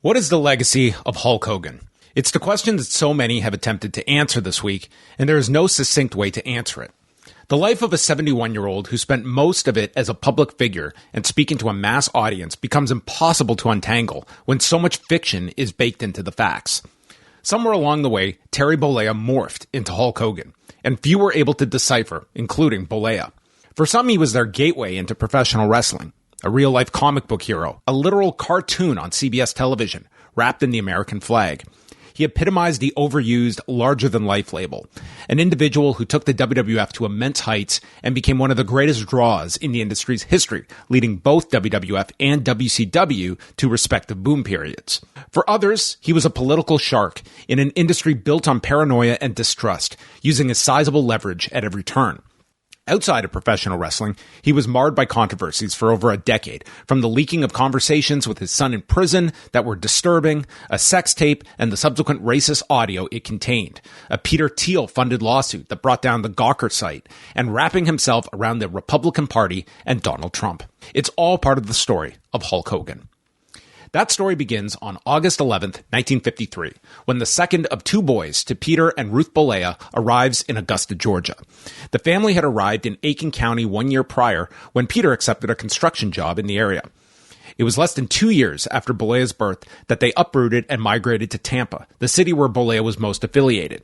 What is the legacy of Hulk Hogan? It's the question that so many have attempted to answer this week, and there is no succinct way to answer it. The life of a 71-year-old who spent most of it as a public figure and speaking to a mass audience becomes impossible to untangle when so much fiction is baked into the facts. Somewhere along the way, Terry Bollea morphed into Hulk Hogan, and few were able to decipher, including Bollea. For some, he was their gateway into professional wrestling. A real-life comic book hero, a literal cartoon on CBS television, wrapped in the American flag. He epitomized the overused, larger-than-life label, an individual who took the WWF to immense heights and became one of the greatest draws in the industry's history, leading both WWF and WCW to respective boom periods. For others, he was a political shark in an industry built on paranoia and distrust, using his sizable leverage at every turn. Outside of professional wrestling, he was marred by controversies for over a decade, from the leaking of conversations with his son in prison that were disturbing, a sex tape, and the subsequent racist audio it contained, a Peter Thiel-funded lawsuit that brought down the Gawker site, and wrapping himself around the Republican Party and Donald Trump. It's all part of the story of Hulk Hogan. That story begins on August 11th, 1953, when the second of two boys to Peter and Ruth Bollea arrives in Augusta, Georgia. The family had arrived in Aiken County 1 year prior when Peter accepted a construction job in the area. It was less than 2 years after Bollea's birth that they uprooted and migrated to Tampa, the city where Bollea was most affiliated.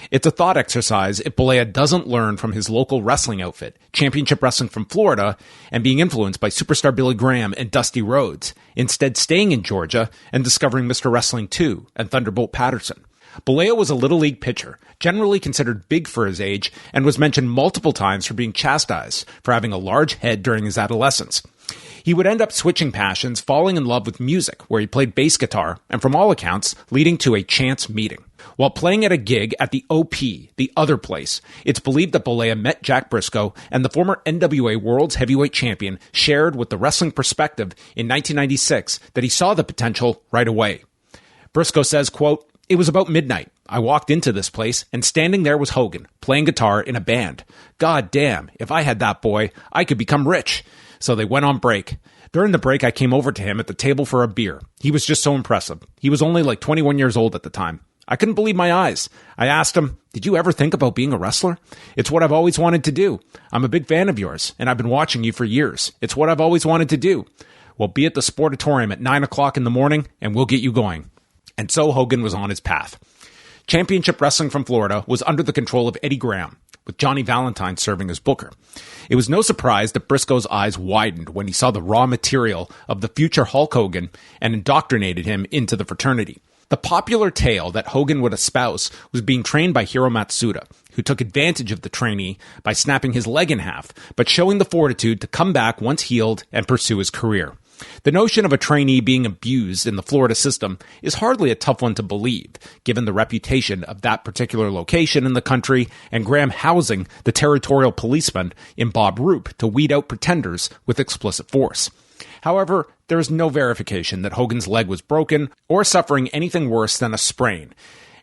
It's a thought exercise if Bollea doesn't learn from his local wrestling outfit, Championship Wrestling from Florida, and being influenced by superstar Billy Graham and Dusty Rhodes, instead staying in Georgia and discovering Mr. Wrestling 2 and Thunderbolt Patterson. Bollea was a Little League pitcher, generally considered big for his age, and was mentioned multiple times for being chastised for having a large head during his adolescence. He would end up switching passions, falling in love with music, where he played bass guitar, and from all accounts, leading to a chance meeting. While playing at a gig at the OP, the other place, it's believed that Bollea met Jack Briscoe, and the former NWA World's Heavyweight Champion shared with the Wrestling Perspective in 1996 that he saw the potential right away. Briscoe says, quote, "It was about midnight. I walked into this place, and standing there was Hogan, playing guitar in a band. God damn, if I had that boy, I could become rich." So they went on break. During the break, I came over to him at the table for a beer. He was just so impressive. He was only like 21 years old at the time. I couldn't believe my eyes. I asked him, "Did you ever think about being a wrestler?" "It's what I've always wanted to do. I'm a big fan of yours, and I've been watching you for years. It's what I've always wanted to do." "Well, be at the Sportatorium at 9 o'clock in the morning, and we'll get you going." And so Hogan was on his path. Championship Wrestling from Florida was under the control of Eddie Graham, with Johnny Valentine serving as booker. It was no surprise that Briscoe's eyes widened when he saw the raw material of the future Hulk Hogan and indoctrinated him into the fraternity. The popular tale that Hogan would espouse was being trained by Hiro Matsuda, who took advantage of the trainee by snapping his leg in half, but showing the fortitude to come back once healed and pursue his career. The notion of a trainee being abused in the Florida system is hardly a tough one to believe, given the reputation of that particular location in the country and Graham housing the territorial policeman in Bob Roop to weed out pretenders with explicit force. However, there is no verification that Hogan's leg was broken or suffering anything worse than a sprain,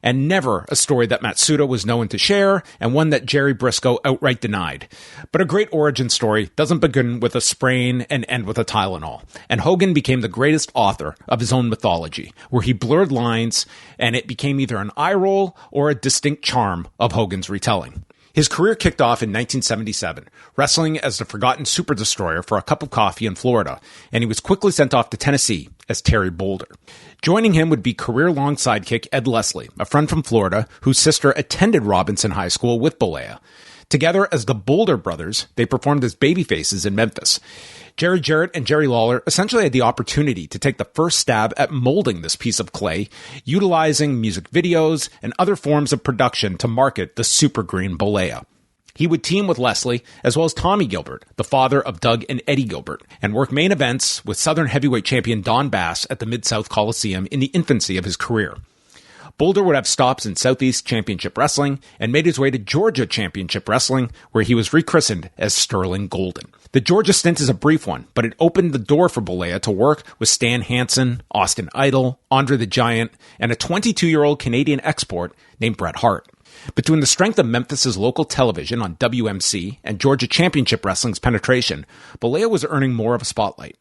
and never a story that Matsuda was known to share, and one that Jerry Briscoe outright denied. But a great origin story doesn't begin with a sprain and end with a Tylenol, and Hogan became the greatest author of his own mythology, where he blurred lines, and it became either an eye roll or a distinct charm of Hogan's retelling. His career kicked off in 1977, wrestling as the Forgotten Super Destroyer for a cup of coffee in Florida, and he was quickly sent off to Tennessee as Terry Boulder. Joining him would be career-long sidekick Ed Leslie, a friend from Florida whose sister attended Robinson High School with Bollea. Together as the Boulder brothers, they performed as babyfaces in Memphis. Jerry Jarrett and Jerry Lawler essentially had the opportunity to take the first stab at molding this piece of clay, utilizing music videos and other forms of production to market the super green Bollea. He would team with Leslie, as well as Tommy Gilbert, the father of Doug and Eddie Gilbert, and work main events with Southern heavyweight champion Don Bass at the Mid-South Coliseum in the infancy of his career. Boulder would have stops in Southeast Championship Wrestling and made his way to Georgia Championship Wrestling, where he was rechristened as Sterling Golden. The Georgia stint is a brief one, but it opened the door for Bollea to work with Stan Hansen, Austin Idol, Andre the Giant, and a 22-year-old Canadian export named Bret Hart. Between the strength of Memphis's local television on WMC and Georgia Championship Wrestling's penetration, Bollea was earning more of a spotlight.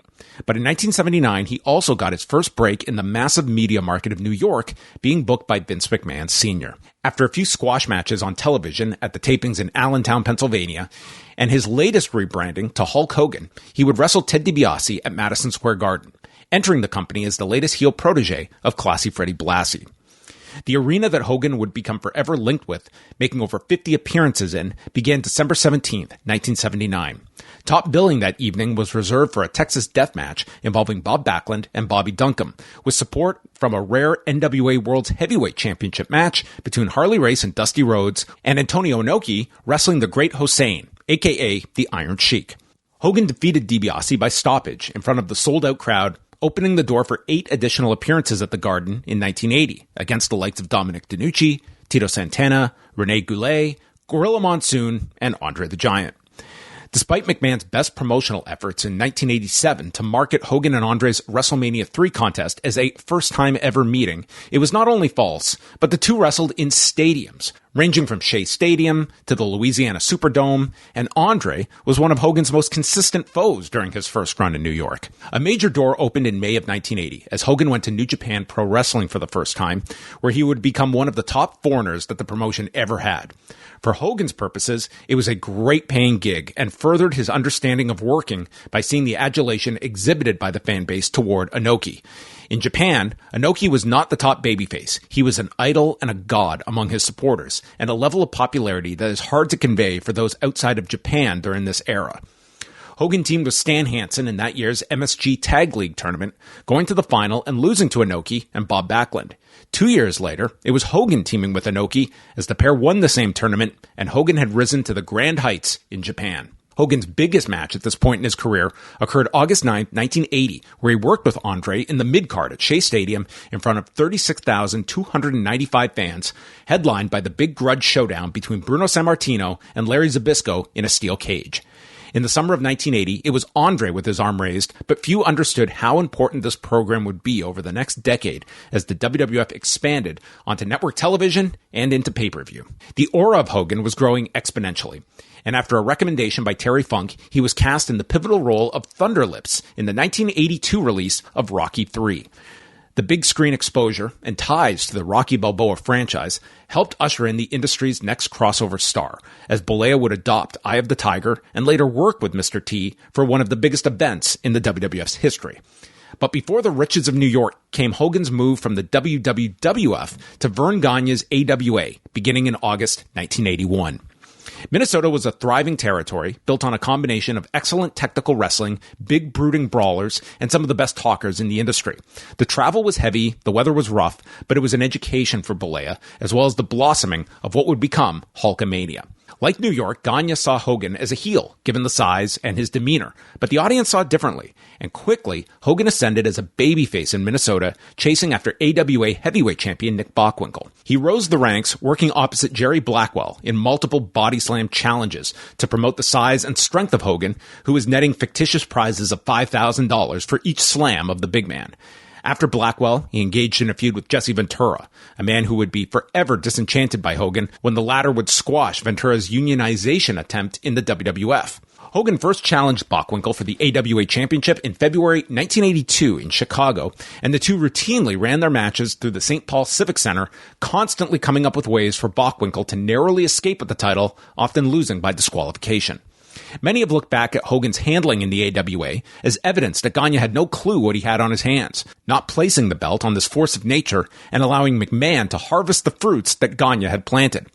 But in 1979, he also got his first break in the massive media market of New York, being booked by Vince McMahon Sr. After a few squash matches on television at the tapings in Allentown, Pennsylvania, and his latest rebranding to Hulk Hogan, he would wrestle Ted DiBiase at Madison Square Garden, entering the company as the latest heel protege of Classy Freddie Blassie. The arena that Hogan would become forever linked with, making over 50 appearances in, began December 17th, 1979. Top billing that evening was reserved for a Texas death match involving Bob Backlund and Bobby Duncombe, with support from a rare NWA World's Heavyweight Championship match between Harley Race and Dusty Rhodes, and Antonio Inoki wrestling the Great Hossein, aka the Iron Sheik. Hogan defeated DiBiase by stoppage in front of the sold-out crowd, opening the door for 8 additional appearances at the Garden in 1980 against the likes of Dominic DeNucci, Tito Santana, Rene Goulet, Gorilla Monsoon, and Andre the Giant. Despite McMahon's best promotional efforts in 1987 to market Hogan and Andre's WrestleMania 3 contest as a first-time ever meeting, it was not only false, but the two wrestled in stadiums, ranging from Shea Stadium to the Louisiana Superdome, and Andre was one of Hogan's most consistent foes during his first run in New York. A major door opened in May of 1980 as Hogan went to New Japan Pro Wrestling for the first time, where he would become one of the top foreigners that the promotion ever had. For Hogan's purposes, it was a great paying gig and furthered his understanding of working by seeing the adulation exhibited by the fan base toward Inoki. In Japan, Inoki was not the top babyface. He was an idol and a god among his supporters, and a level of popularity that is hard to convey for those outside of Japan during this era. Hogan teamed with Stan Hansen in that year's MSG Tag League tournament, going to the final and losing to Inoki and Bob Backlund. 2 years later, it was Hogan teaming with Inoki as the pair won the same tournament, and Hogan had risen to the grand heights in Japan. Hogan's biggest match at this point in his career occurred August 9, 1980, where he worked with Andre in the mid-card at Shea Stadium in front of 36,295 fans, headlined by the Big Grudge Showdown between Bruno Sammartino and Larry Zbyszko in a steel cage. In the summer of 1980, it was Andre with his arm raised, but few understood how important this program would be over the next decade as the WWF expanded onto network television and into pay-per-view. The aura of Hogan was growing exponentially, and after a recommendation by Terry Funk, he was cast in the pivotal role of Thunderlips in the 1982 release of Rocky III. The big screen exposure and ties to the Rocky Balboa franchise helped usher in the industry's next crossover star, as Bollea would adopt Eye of the Tiger and later work with Mr. T for one of the biggest events in the WWF's history. But before the riches of New York came Hogan's move from the WWF to Vern Gagne's AWA, beginning in August 1981. Minnesota was a thriving territory built on a combination of excellent technical wrestling, big brooding brawlers, and some of the best talkers in the industry. The travel was heavy, the weather was rough, but it was an education for Bollea, as well as the blossoming of what would become Hulkamania. Like New York, Gagne saw Hogan as a heel, given the size and his demeanor, but the audience saw it differently, and quickly, Hogan ascended as a babyface in Minnesota, chasing after AWA heavyweight champion Nick Bockwinkel. He rose the ranks, working opposite Jerry Blackwell in multiple body slam challenges to promote the size and strength of Hogan, who was netting fictitious prizes of $5,000 for each slam of the big man. After Blackwell, he engaged in a feud with Jesse Ventura, a man who would be forever disenchanted by Hogan when the latter would squash Ventura's unionization attempt in the WWF. Hogan first challenged Bockwinkel for the AWA Championship in February 1982 in Chicago, and the two routinely ran their matches through the St. Paul Civic Center, constantly coming up with ways for Bockwinkel to narrowly escape with the title, often losing by disqualification. Many have looked back at Hogan's handling in the AWA as evidence that Gagne had no clue what he had on his hands, not placing the belt on this force of nature and allowing McMahon to harvest the fruits that Gagne had planted.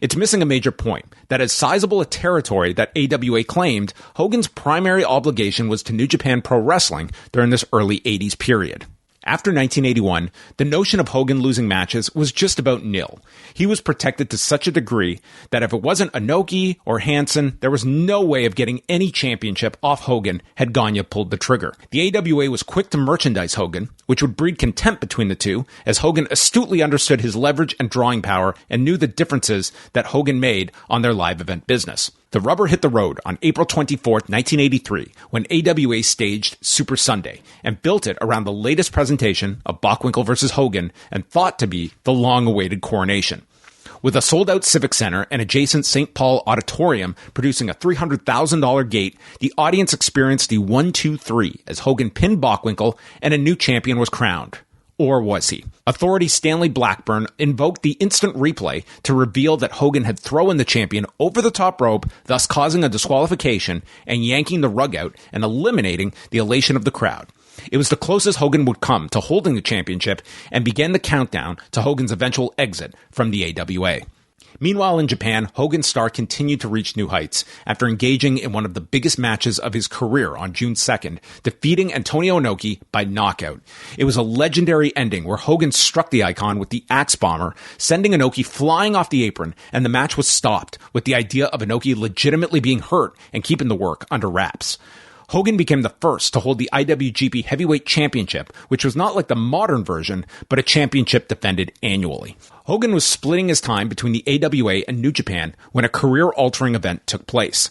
It's missing a major point, that as sizable a territory that AWA claimed, Hogan's primary obligation was to New Japan Pro Wrestling during this early 80s period. After 1981, the notion of Hogan losing matches was just about nil. He was protected to such a degree that if it wasn't Inoki or Hansen, there was no way of getting any championship off Hogan had Gagne pulled the trigger. The AWA was quick to merchandise Hogan, which would breed contempt between the two, as Hogan astutely understood his leverage and drawing power and knew the differences that Hogan made on their live event business. The rubber hit the road on April 24, 1983, when AWA staged Super Sunday and built it around the latest presentation of Bockwinkel vs. Hogan and thought to be the long-awaited coronation. With a sold-out Civic Center and adjacent St. Paul Auditorium producing a $300,000 gate, the audience experienced the 1-2-3 as Hogan pinned Bockwinkel and a new champion was crowned. Or was he? Authority Stanley Blackburn invoked the instant replay to reveal that Hogan had thrown the champion over the top rope, thus causing a disqualification and yanking the rug out and eliminating the elation of the crowd. It was the closest Hogan would come to holding the championship and began the countdown to Hogan's eventual exit from the AWA. Meanwhile, in Japan, Hogan's star continued to reach new heights after engaging in one of the biggest matches of his career on June 2nd, defeating Antonio Inoki by knockout. It was a legendary ending where Hogan struck the icon with the Axe Bomber, sending Inoki flying off the apron, and the match was stopped with the idea of Inoki legitimately being hurt and keeping the work under wraps. Hogan became the first to hold the IWGP Heavyweight Championship, which was not like the modern version, but a championship defended annually. Hogan was splitting his time between the AWA and New Japan when a career-altering event took place.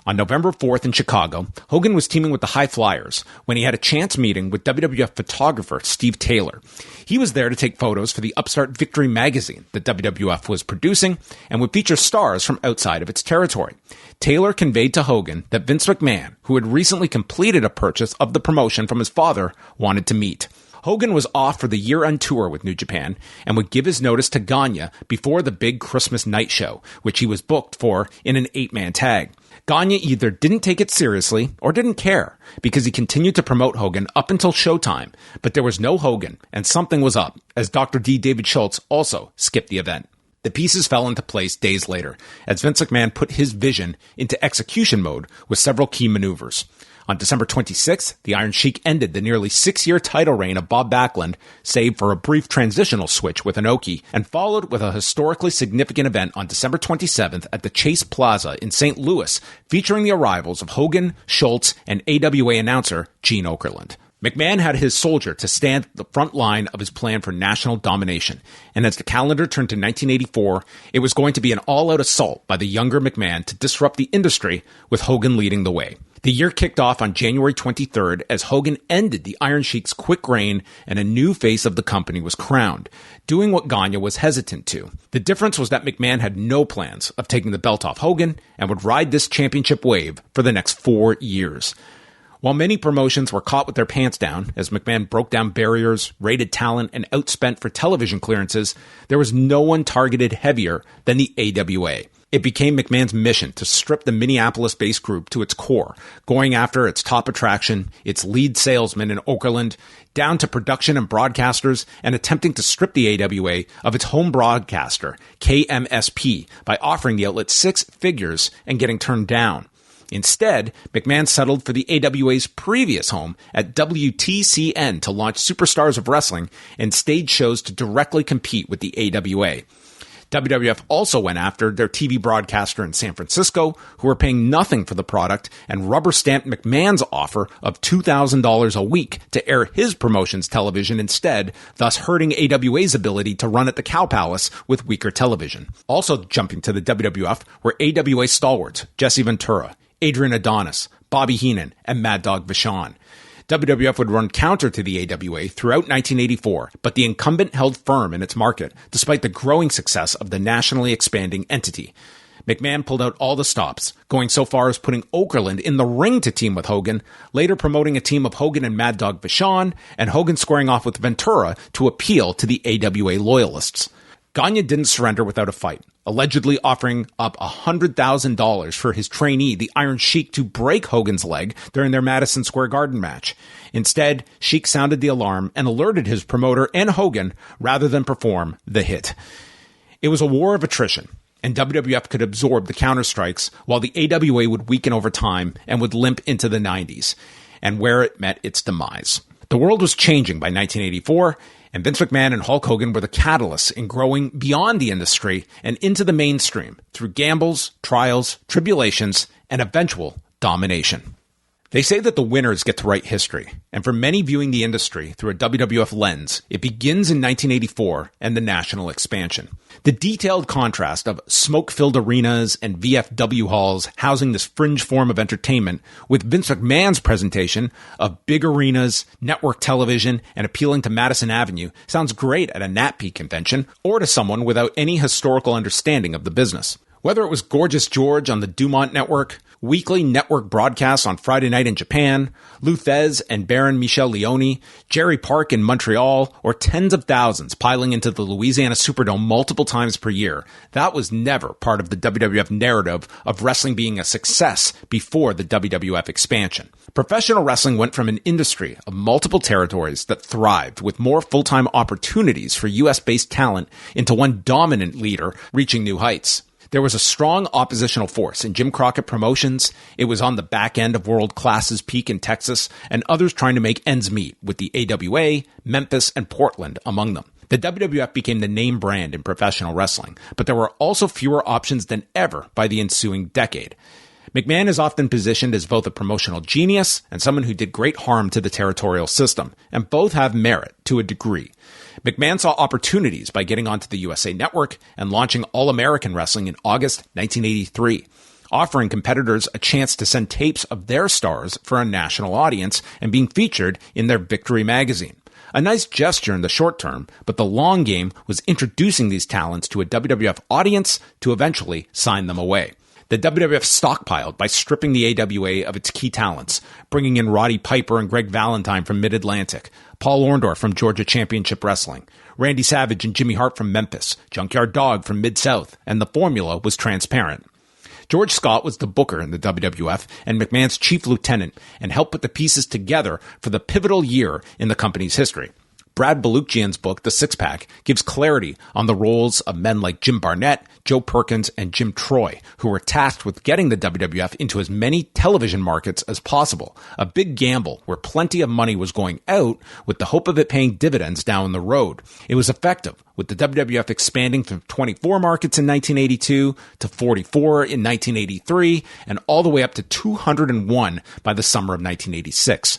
On November 4th in Chicago, Hogan was teaming with the High Flyers when he had a chance meeting with WWF photographer Steve Taylor. He was there to take photos for the upstart Victory magazine that WWF was producing and would feature stars from outside of its territory. Taylor conveyed to Hogan that Vince McMahon, who had recently completed a purchase of the promotion from his father, wanted to meet. Hogan was off for the year-end tour with New Japan and would give his notice to Gagne before the big Christmas night show, which he was booked for in an 8-man tag. Gagne either didn't take it seriously or didn't care because he continued to promote Hogan up until showtime, but there was no Hogan and something was up as Dr. D. David Schultz also skipped the event. The pieces fell into place days later as Vince McMahon put his vision into execution mode with several key maneuvers. On December 26th, the Iron Sheik ended the nearly 6-year title reign of Bob Backlund, save for a brief transitional switch with Inoki, and followed with a historically significant event on December 27th at the Chase Plaza in St. Louis, featuring the arrivals of Hogan, Schultz, and AWA announcer Gene Okerlund. McMahon had his soldier to stand at the front line of his plan for national domination, and as the calendar turned to 1984, it was going to be an all-out assault by the younger McMahon to disrupt the industry, with Hogan leading the way. The year kicked off on January 23rd as Hogan ended the Iron Sheik's quick reign and a new face of the company was crowned, doing what Gagne was hesitant to. The difference was that McMahon had no plans of taking the belt off Hogan and would ride this championship wave for the next 4 years. While many promotions were caught with their pants down, as McMahon broke down barriers, raided talent, and outspent for television clearances, there was no one targeted heavier than the AWA. It became McMahon's mission to strip the Minneapolis-based group to its core, going after its top attraction, its lead salesman in Okerlund, down to production and broadcasters, and attempting to strip the AWA of its home broadcaster, KMSP, by offering the outlet 6 figures and getting turned down. Instead, McMahon settled for the AWA's previous home at WTCN to launch Superstars of Wrestling and stage shows to directly compete with the AWA. WWF also went after their TV broadcaster in San Francisco, who were paying nothing for the product, and rubber-stamped McMahon's offer of $2,000 a week to air his promotion's television instead, thus hurting AWA's ability to run at the Cow Palace with weaker television. Also jumping to the WWF were AWA stalwarts Jesse Ventura, Adrian Adonis, Bobby Heenan, and Mad Dog Vachon. WWF would run counter to the AWA throughout 1984, but the incumbent held firm in its market, despite the growing success of the nationally expanding entity. McMahon pulled out all the stops, going so far as putting Okerlund in the ring to team with Hogan, later promoting a team of Hogan and Mad Dog Vachon, and Hogan squaring off with Ventura to appeal to the AWA loyalists. Gagne didn't surrender without a fight, allegedly offering up $100,000 for his trainee, the Iron Sheik, to break Hogan's leg during their Madison Square Garden match. Instead, Sheik sounded the alarm and alerted his promoter and Hogan rather than perform the hit. It was a war of attrition, and WWF could absorb the counterstrikes while the AWA would weaken over time and would limp into the 90s, and where it met its demise. The world was changing by 1984, and Vince McMahon and Hulk Hogan were the catalysts in growing beyond the industry and into the mainstream through gambles, trials, tribulations, and eventual domination. They say that the winners get to write history, and for many viewing the industry through a WWF lens, it begins in 1984 and the national expansion. The detailed contrast of smoke-filled arenas and VFW halls housing this fringe form of entertainment with Vince McMahon's presentation of big arenas, network television, and appealing to Madison Avenue sounds great at a NatP convention or to someone without any historical understanding of the business. Whether it was Gorgeous George on the Dumont Network, weekly network broadcasts on Friday night in Japan, Lou Thesz and Baron Michel Leone, Jerry Park in Montreal, or tens of thousands piling into the Louisiana Superdome multiple times per year, that was never part of the WWF narrative of wrestling being a success before the WWF expansion. Professional wrestling went from an industry of multiple territories that thrived with more full-time opportunities for US-based talent into one dominant leader reaching new heights. There was a strong oppositional force in Jim Crockett Promotions. It was on the back end of World Class's peak in Texas, and others trying to make ends meet, with the AWA, Memphis, and Portland among them. The WWF became the name brand in professional wrestling, but there were also fewer options than ever by the ensuing decade. McMahon is often positioned as both a promotional genius and someone who did great harm to the territorial system, and both have merit to a degree. McMahon saw opportunities by getting onto the USA Network and launching All-American Wrestling in August 1983, offering competitors a chance to send tapes of their stars for a national audience and being featured in their Victory magazine. A nice gesture in the short term, but the long game was introducing these talents to a WWF audience to eventually sign them away. The WWF stockpiled by stripping the AWA of its key talents, bringing in Roddy Piper and Greg Valentine from Mid-Atlantic, Paul Orndorff from Georgia Championship Wrestling, Randy Savage and Jimmy Hart from Memphis, Junkyard Dog from Mid-South, and the formula was transparent. George Scott was the booker in the WWF and McMahon's chief lieutenant and helped put the pieces together for the pivotal year in the company's history. Brad Balukjian's book, The Six Pack, gives clarity on the roles of men like Jim Barnett, Joe Perkins, and Jim Troy, who were tasked with getting the WWF into as many television markets as possible, a big gamble where plenty of money was going out with the hope of it paying dividends down the road. It was effective, with the WWF expanding from 24 markets in 1982 to 44 in 1983, and all the way up to 201 by the summer of 1986.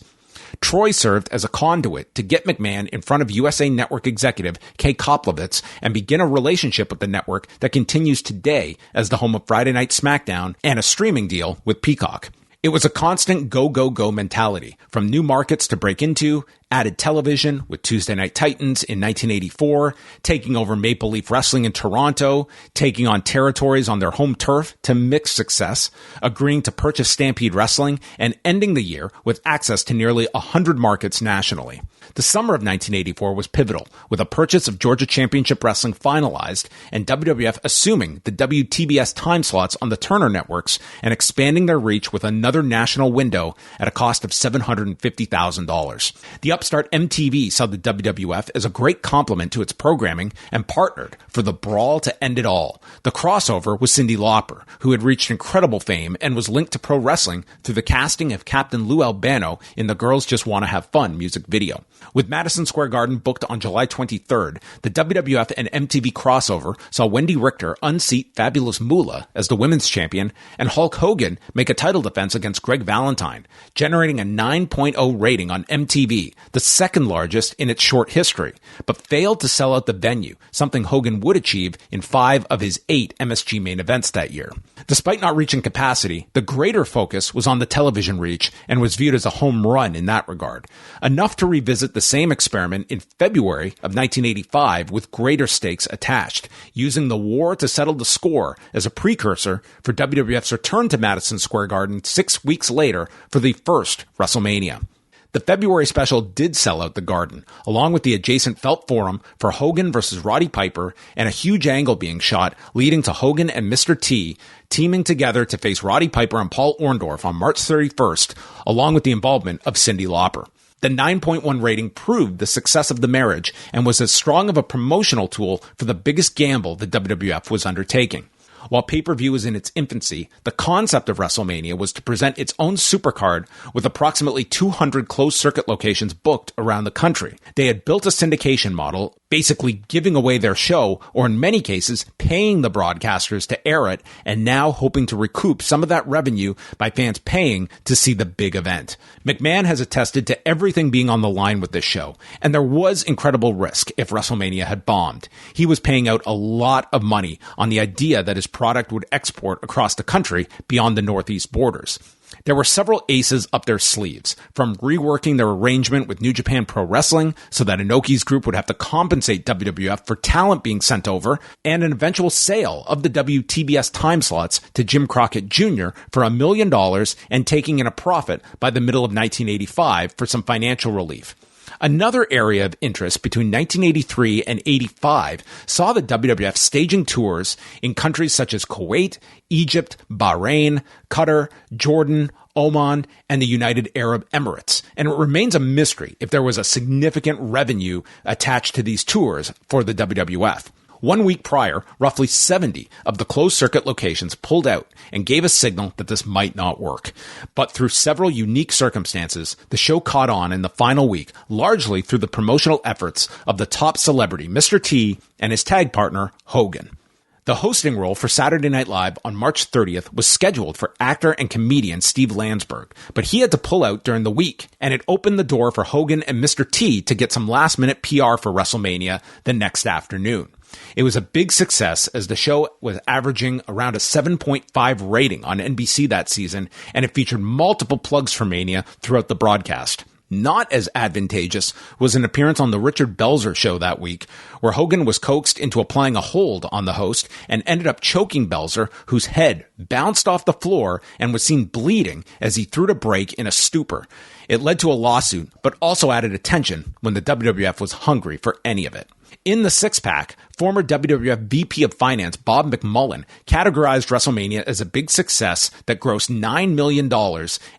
Troy served as a conduit to get McMahon in front of USA Network executive Kay Koplovitz and begin a relationship with the network that continues today as the home of Friday Night SmackDown and a streaming deal with Peacock. It was a constant go, go, go mentality, from new markets to break into, added television with Tuesday Night Titans in 1984, taking over Maple Leaf Wrestling in Toronto, taking on territories on their home turf to mixed success, agreeing to purchase Stampede Wrestling, and ending the year with access to nearly 100 markets nationally. The summer of 1984 was pivotal, with a purchase of Georgia Championship Wrestling finalized and WWF assuming the WTBS time slots on the Turner networks and expanding their reach with another national window at a cost of $750,000. The upstart MTV saw the WWF as a great complement to its programming and partnered for the brawl to end it all. The crossover was Cyndi Lauper, who had reached incredible fame and was linked to pro wrestling through the casting of Captain Lou Albano in the Girls Just Wanna Have Fun music video. With Madison Square Garden booked on July 23rd, the WWF and MTV crossover saw Wendy Richter unseat Fabulous Moolah as the women's champion and Hulk Hogan make a title defense against Greg Valentine, generating a 9.0 rating on MTV, the second largest in its short history, but failed to sell out the venue, something Hogan would achieve in 5 of his 8 MSG main events that year. Despite not reaching capacity, the greater focus was on the television reach and was viewed as a home run in that regard, enough to revisit the same experiment in February of 1985 with greater stakes attached, using the war to settle the score as a precursor for WWF's return to Madison Square Garden 6 weeks later for the first WrestleMania. The February special did sell out the Garden, along with the adjacent Felt Forum for Hogan versus Roddy Piper and a huge angle being shot leading to Hogan and Mr. T teaming together to face Roddy Piper and Paul Orndorff on March 31st, along with the involvement of Cyndi Lauper. The 9.1 rating proved the success of the marriage and was as strong of a promotional tool for the biggest gamble the WWF was undertaking. While pay-per-view was in its infancy, the concept of WrestleMania was to present its own supercard with approximately 200 closed-circuit locations booked around the country. They had built a syndication model basically giving away their show, or in many cases, paying the broadcasters to air it, and now hoping to recoup some of that revenue by fans paying to see the big event. McMahon has attested to everything being on the line with this show, and there was incredible risk if WrestleMania had bombed. He was paying out a lot of money on the idea that his product would export across the country beyond the Northeast borders. There were several aces up their sleeves, from reworking their arrangement with New Japan Pro Wrestling so that Inoki's group would have to compensate WWF for talent being sent over, and an eventual sale of the WTBS time slots to Jim Crockett Jr. for $1 million and taking in a profit by the middle of 1985 for some financial relief. Another area of interest between 1983 and 85 saw the WWF staging tours in countries such as Kuwait, Egypt, Bahrain, Qatar, Jordan, Oman, and the United Arab Emirates. And it remains a mystery if there was a significant revenue attached to these tours for the WWF. 1 week prior, roughly 70 of the closed-circuit locations pulled out and gave a signal that this might not work. But through several unique circumstances, the show caught on in the final week, largely through the promotional efforts of the top celebrity, Mr. T, and his tag partner, Hogan. The hosting role for Saturday Night Live on March 30th was scheduled for actor and comedian Steve Landsberg, but he had to pull out during the week, and it opened the door for Hogan and Mr. T to get some last-minute PR for WrestleMania the next afternoon. It was a big success as the show was averaging around a 7.5 rating on NBC that season, and it featured multiple plugs for Mania throughout the broadcast. Not as advantageous was an appearance on the Richard Belzer show that week, where Hogan was coaxed into applying a hold on the host and ended up choking Belzer, whose head bounced off the floor and was seen bleeding as he threw the break in a stupor. It led to a lawsuit, but also added attention when the WWF was hungry for any of it. In the six-pack, former WWF VP of Finance Bob McMullen categorized WrestleMania as a big success that grossed $9 million,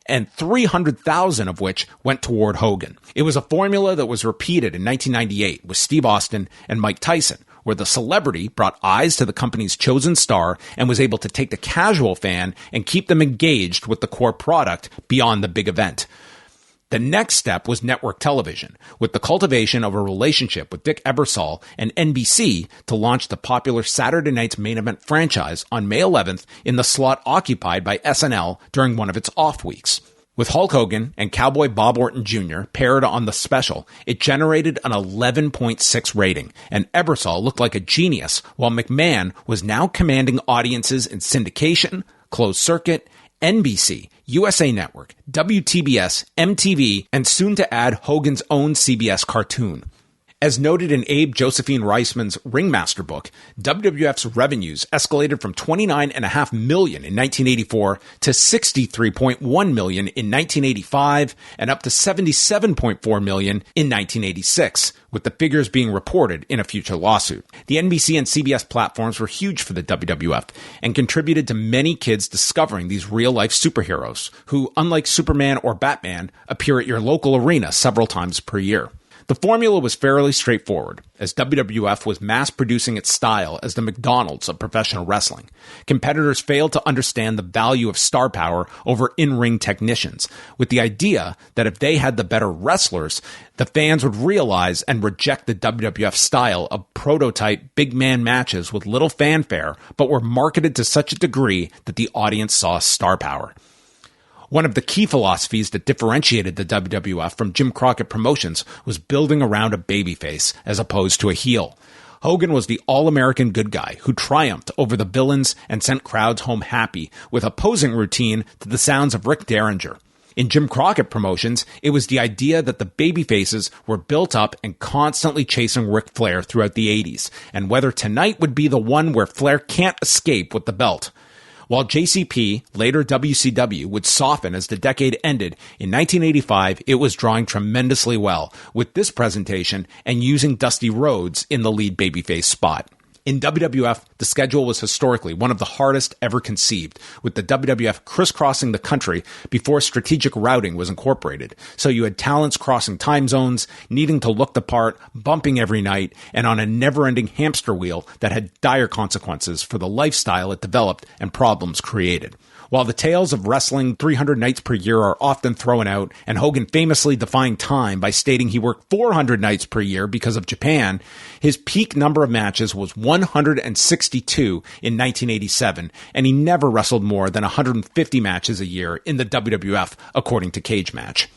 and $300,000 of which went toward Hogan. It was a formula that was repeated in 1998 with Steve Austin and Mike Tyson, where the celebrity brought eyes to the company's chosen star and was able to take the casual fan and keep them engaged with the core product beyond the big event. The next step was network television, with the cultivation of a relationship with Dick Ebersol and NBC to launch the popular Saturday Night's Main Event franchise on May 11th in the slot occupied by SNL during one of its off weeks. With Hulk Hogan and Cowboy Bob Orton Jr. paired on the special, it generated an 11.6 rating, and Ebersol looked like a genius, while McMahon was now commanding audiences in syndication, closed circuit, NBC, USA Network, WTBS, MTV, and soon to add Hogan's own CBS cartoon. As noted in Abe Josephine Reisman's Ringmaster book, WWF's revenues escalated from $29.5 million in 1984 to $63.1 million in 1985 and up to $77.4 million in 1986, with the figures being reported in a future lawsuit. The NBC and CBS platforms were huge for the WWF and contributed to many kids discovering these real-life superheroes who, unlike Superman or Batman, appear at your local arena several times per year. The formula was fairly straightforward, as WWF was mass-producing its style as the McDonald's of professional wrestling. Competitors failed to understand the value of star power over in-ring technicians, with the idea that if they had the better wrestlers, the fans would realize and reject the WWF style of prototype big man matches with little fanfare, but were marketed to such a degree that the audience saw star power. One of the key philosophies that differentiated the WWF from Jim Crockett Promotions was building around a babyface as opposed to a heel. Hogan was the all-American good guy who triumphed over the villains and sent crowds home happy with a posing routine to the sounds of Rick Derringer. In Jim Crockett Promotions, it was the idea that the babyfaces were built up and constantly chasing Ric Flair throughout the 80s, and whether tonight would be the one where Flair can't escape with the belt. While JCP, later WCW, would soften as the decade ended, in 1985 it was drawing tremendously well with this presentation and using Dusty Rhodes in the lead babyface spot. In WWF, the schedule was historically one of the hardest ever conceived, with the WWF crisscrossing the country before strategic routing was incorporated. So you had talents crossing time zones, needing to look the part, bumping every night, and on a never-ending hamster wheel that had dire consequences for the lifestyle it developed and problems created. While the tales of wrestling 300 nights per year are often thrown out, and Hogan famously defying time by stating he worked 400 nights per year because of Japan, his peak number of matches was 162 in 1987, and he never wrestled more than 150 matches a year in the WWF, according to Cage Match.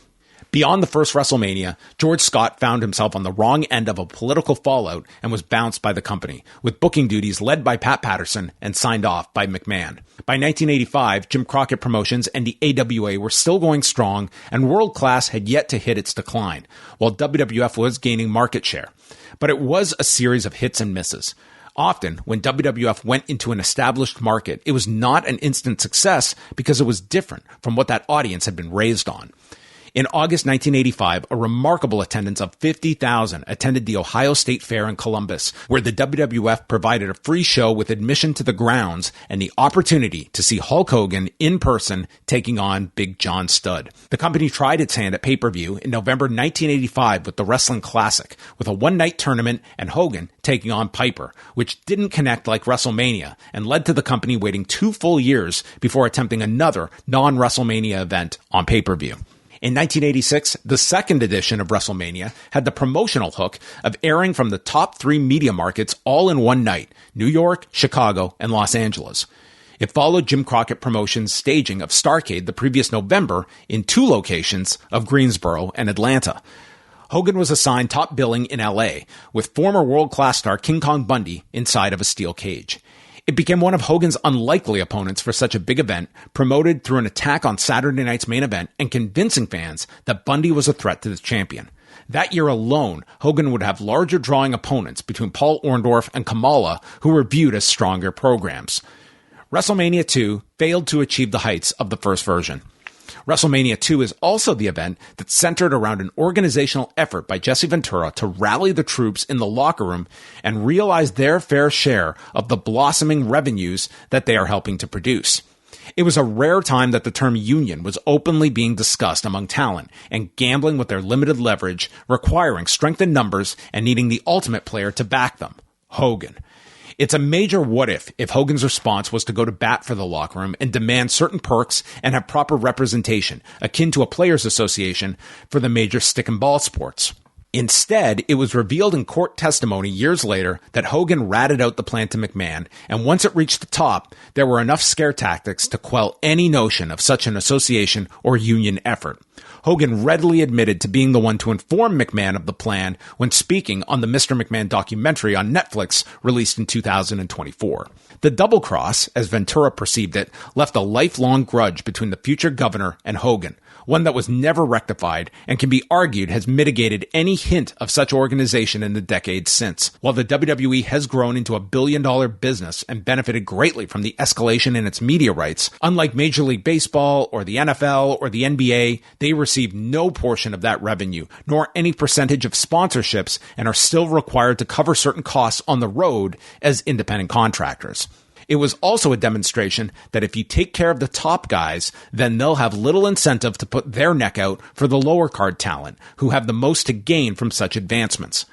Beyond the first WrestleMania, George Scott found himself on the wrong end of a political fallout and was bounced by the company, with booking duties led by Pat Patterson and signed off by McMahon. By 1985, Jim Crockett Promotions and the AWA were still going strong, and World Class had yet to hit its decline, while WWF was gaining market share. But it was a series of hits and misses. Often, when WWF went into an established market, it was not an instant success because it was different from what that audience had been raised on. In August 1985, a remarkable attendance of 50,000 attended the Ohio State Fair in Columbus, where the WWF provided a free show with admission to the grounds and the opportunity to see Hulk Hogan in person taking on Big John Studd. The company tried its hand at pay-per-view in November 1985 with the Wrestling Classic, with a one-night tournament and Hogan taking on Piper, which didn't connect like WrestleMania and led to the company waiting 2 full years before attempting another non-WrestleMania event on pay-per-view. In 1986, the second edition of WrestleMania had the promotional hook of airing from the top 3 media markets all in one night: New York, Chicago, and Los Angeles. It followed Jim Crockett Promotions' staging of Starrcade the previous November in 2 locations of Greensboro and Atlanta. Hogan was assigned top billing in LA, with former world-class star King Kong Bundy inside of a steel cage. It became one of Hogan's unlikely opponents for such a big event, promoted through an attack on Saturday night's main event and convincing fans that Bundy was a threat to the champion. That year alone, Hogan would have larger drawing opponents between Paul Orndorff and Kamala, who were viewed as stronger programs. WrestleMania 2 failed to achieve the heights of the first version. WrestleMania 2 is also the event that centered around an organizational effort by Jesse Ventura to rally the troops in the locker room and realize their fair share of the blossoming revenues that they are helping to produce. It was a rare time that the term union was openly being discussed among talent and gambling with their limited leverage, requiring strength in numbers and needing the ultimate player to back them: Hogan. It's a major what-if Hogan's response was to go to bat for the locker room and demand certain perks and have proper representation, akin to a players' association for the major stick-and-ball sports. Instead, it was revealed in court testimony years later that Hogan ratted out the plan to McMahon, and once it reached the top, there were enough scare tactics to quell any notion of such an association or union effort. Hogan readily admitted to being the one to inform McMahon of the plan when speaking on the Mr. McMahon documentary on Netflix released in 2024. The double cross, as Ventura perceived it, left a lifelong grudge between the future governor and Hogan, one that was never rectified and can be argued has mitigated any hint of such organization in the decades since. While the WWE has grown into a billion-dollar business and benefited greatly from the escalation in its media rights, unlike Major League Baseball or the NFL or the NBA, they receive no portion of that revenue, nor any percentage of sponsorships, and are still required to cover certain costs on the road as independent contractors. It was also a demonstration that if you take care of the top guys, then they'll have little incentive to put their neck out for the lower card talent, who have the most to gain from such advancements.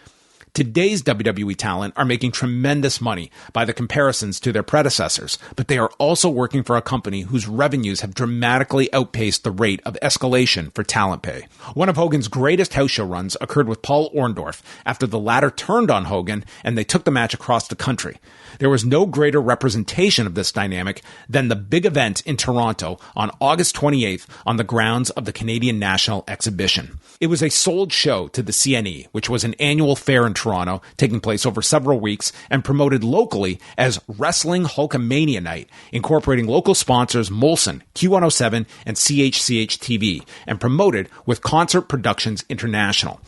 Today's WWE talent are making tremendous money by the comparisons to their predecessors, but they are also working for a company whose revenues have dramatically outpaced the rate of escalation for talent pay. One of Hogan's greatest house show runs occurred with Paul Orndorff after the latter turned on Hogan and they took the match across the country. There was no greater representation of this dynamic than the big event in Toronto on August 28th on the grounds of the Canadian National Exhibition. It was a sold show to the CNE, which was an annual fair in Toronto, taking place over several weeks and promoted locally as Wrestling Hulkamania Night, incorporating local sponsors Molson, Q107, and CHCH-TV, and promoted with Concert Productions International.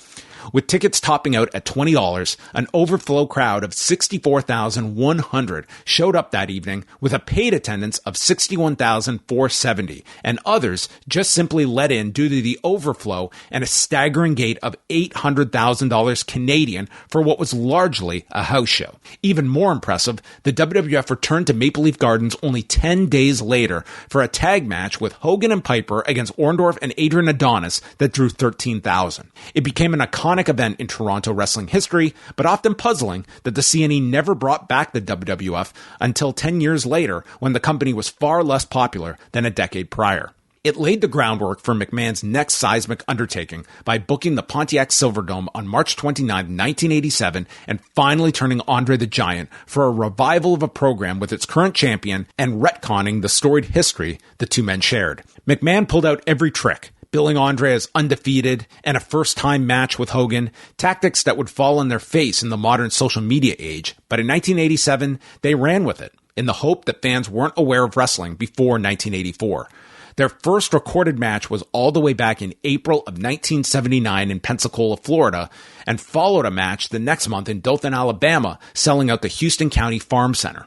With tickets topping out at $20, an overflow crowd of 64,100 showed up that evening with a paid attendance of 61,470, and others just simply let in due to the overflow and a staggering gate of $800,000 Canadian for what was largely a house show. Even more impressive, the WWF returned to Maple Leaf Gardens only 10 days later for a tag match with Hogan and Piper against Orndorff and Adrian Adonis that drew 13,000. It became an iconic iconic event in Toronto wrestling history, but often puzzling that the CNE never brought back the WWF until 10 years later when the company was far less popular than a decade prior. It laid the groundwork for McMahon's next seismic undertaking by booking the Pontiac Silverdome on March 29, 1987, and finally turning Andre the Giant for a revival of a program with its current champion and retconning the storied history the two men shared. McMahon pulled out every trick, billing Andre as undefeated and a first-time match with Hogan, tactics that would fall on their face in the modern social media age. But in 1987, they ran with it, in the hope that fans weren't aware of wrestling before 1984. Their first recorded match was all the way back in April of 1979 in Pensacola, Florida, and followed a match the next month in Dothan, Alabama, selling out the Houston County Farm Center.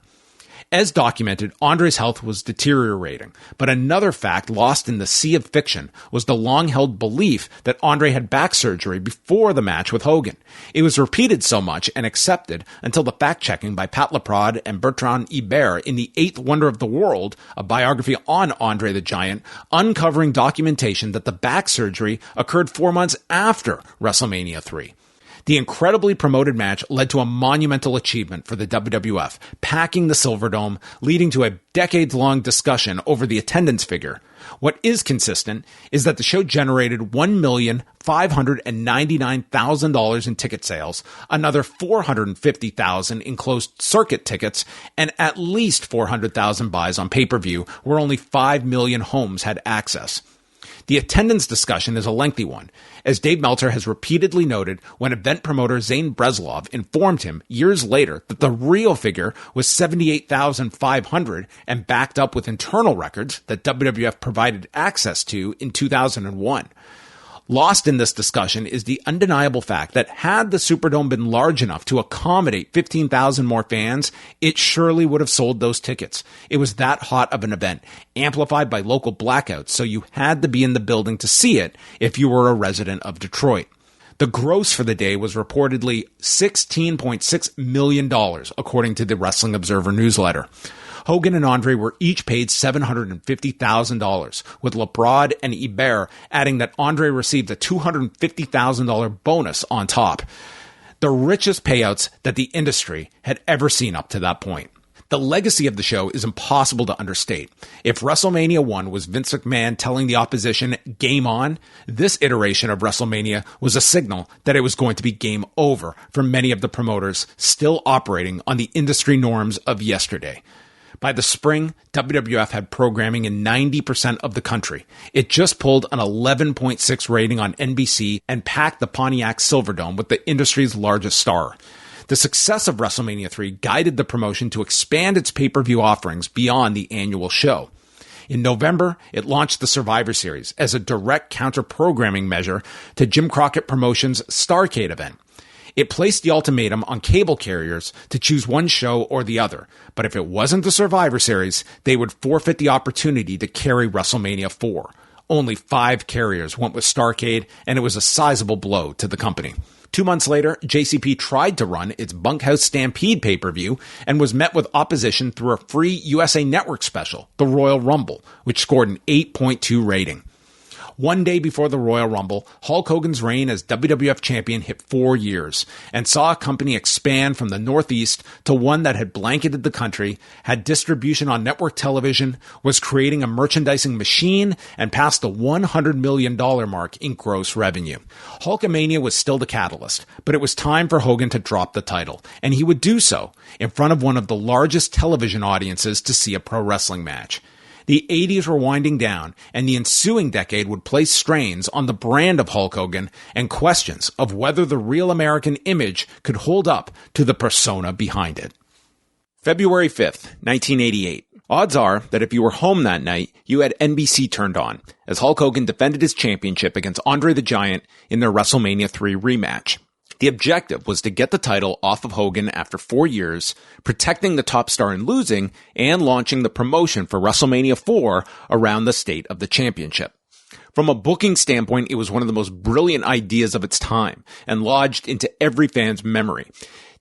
As documented, Andre's health was deteriorating, but another fact lost in the sea of fiction was the long-held belief that Andre had back surgery before the match with Hogan. It was repeated so much and accepted until the fact-checking by Pat Laprade and Bertrand Hébert in The Eighth Wonder of the World, a biography on Andre the Giant, uncovering documentation that the back surgery occurred 4 months after WrestleMania 3. The incredibly promoted match led to a monumental achievement for the WWF, packing the Silverdome, leading to a decades-long discussion over the attendance figure. What is consistent is that the show generated $1,599,000 in ticket sales, another $450,000 in closed circuit tickets, and at least 400,000 buys on pay-per-view, where only 5 million homes had access. The attendance discussion is a lengthy one, as Dave Meltzer has repeatedly noted when event promoter Zane Breslov informed him years later that the real figure was 78,500 and backed up with internal records that WWF provided access to in 2001. Lost in this discussion is the undeniable fact that had the Superdome been large enough to accommodate 15,000 more fans, it surely would have sold those tickets. It was that hot of an event, amplified by local blackouts, so you had to be in the building to see it if you were a resident of Detroit. The gross for the day was reportedly $16.6 million, according to the Wrestling Observer newsletter. Hogan and Andre were each paid $750,000, with Laprade and Hébert adding that Andre received a $250,000 bonus on top. The richest payouts that the industry had ever seen up to that point. The legacy of the show is impossible to understate. If WrestleMania 1 was Vince McMahon telling the opposition, game on, this iteration of WrestleMania was a signal that it was going to be game over for many of the promoters still operating on the industry norms of yesterday. By the spring, WWF had programming in 90% of the country. It just pulled an 11.6 rating on NBC and packed the Pontiac Silverdome with the industry's largest star. The success of WrestleMania 3 guided the promotion to expand its pay-per-view offerings beyond the annual show. In November, it launched the Survivor Series as a direct counter-programming measure to Jim Crockett Promotions' Starrcade event. It placed the ultimatum on cable carriers to choose one show or the other, but if it wasn't the Survivor Series, they would forfeit the opportunity to carry WrestleMania 4. Only 5 carriers went with Starrcade, and it was a sizable blow to the company. 2 months later, JCP tried to run its Bunkhouse Stampede pay-per-view and was met with opposition through a free USA Network special, the Royal Rumble, which scored an 8.2 rating. One day before the Royal Rumble, Hulk Hogan's reign as WWF champion hit 4 years and saw a company expand from the Northeast to one that had blanketed the country, had distribution on network television, was creating a merchandising machine, and passed the $100 million mark in gross revenue. Hulkamania was still the catalyst, but it was time for Hogan to drop the title, and he would do so in front of one of the largest television audiences to see a pro wrestling match. The 80s were winding down, and the ensuing decade would place strains on the brand of Hulk Hogan and questions of whether the real American image could hold up to the persona behind it. February 5th, 1988. Odds are that if you were home that night, you had NBC turned on, as Hulk Hogan defended his championship against Andre the Giant in their WrestleMania 3 rematch. The objective was to get the title off of Hogan after 4 years, protecting the top star in losing, and launching the promotion for WrestleMania 4 around the state of the championship. From a booking standpoint, it was one of the most brilliant ideas of its time, and lodged into every fan's memory.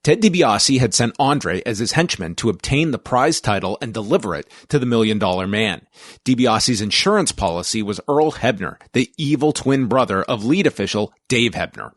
Ted DiBiase had sent Andre as his henchman to obtain the prize title and deliver it to the $1 Million Man. DiBiase's insurance policy was Earl Hebner, the evil twin brother of lead official Dave Hebner.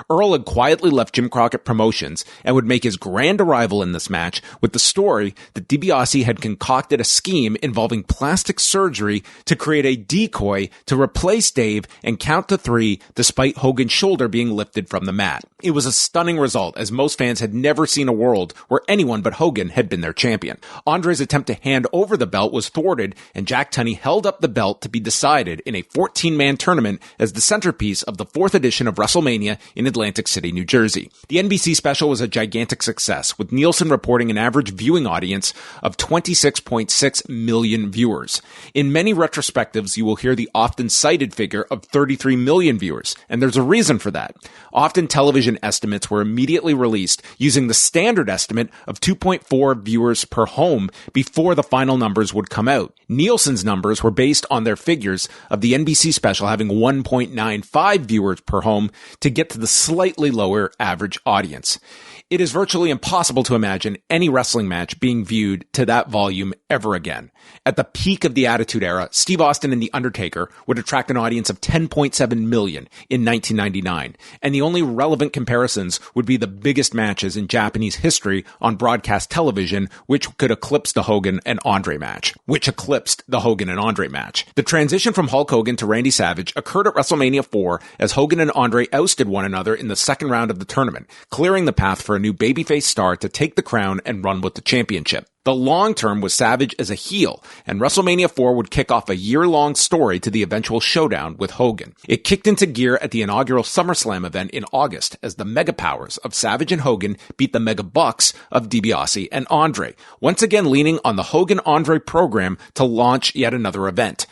Earl had quietly left Jim Crockett Promotions and would make his grand arrival in this match with the story that DiBiase had concocted a scheme involving plastic surgery to create a decoy to replace Dave and count to 3 despite Hogan's shoulder being lifted from the mat. It was a stunning result, as most fans had never seen a world where anyone but Hogan had been their champion. Andre's attempt to hand over the belt was thwarted, and Jack Tunney held up the belt to be decided in a 14-man tournament as the centerpiece of the 4th edition of WrestleMania in Atlantic City, New Jersey. The NBC special was a gigantic success, with Nielsen reporting an average viewing audience of 26.6 million viewers. In many retrospectives, you will hear the often cited figure of 33 million viewers, and there's a reason for that. Often television estimates were immediately released using the standard estimate of 2.4 viewers per home before the final numbers would come out. Nielsen's numbers were based on their figures of the NBC special having 1.95 viewers per home to get to the slightly lower average audience. It is virtually impossible to imagine any wrestling match being viewed to that volume ever again. At the peak of the Attitude Era, Steve Austin and The Undertaker would attract an audience of 10.7 million in 1999, and the only relevant comparisons would be the biggest matches in Japanese history on broadcast television, which eclipsed the Hogan and Andre match. The transition from Hulk Hogan to Randy Savage occurred at WrestleMania 4 as Hogan and Andre ousted one another in the second round of the tournament, clearing the path for a new babyface star to take the crown and run with the championship. The long term was Savage as a heel, and WrestleMania 4 would kick off a year-long story to the eventual showdown with Hogan. It kicked into gear at the inaugural SummerSlam event in August as the Mega Powers of Savage and Hogan beat the Mega Bucks of DiBiase and Andre, once again leaning on the Hogan-Andre program to launch yet another event.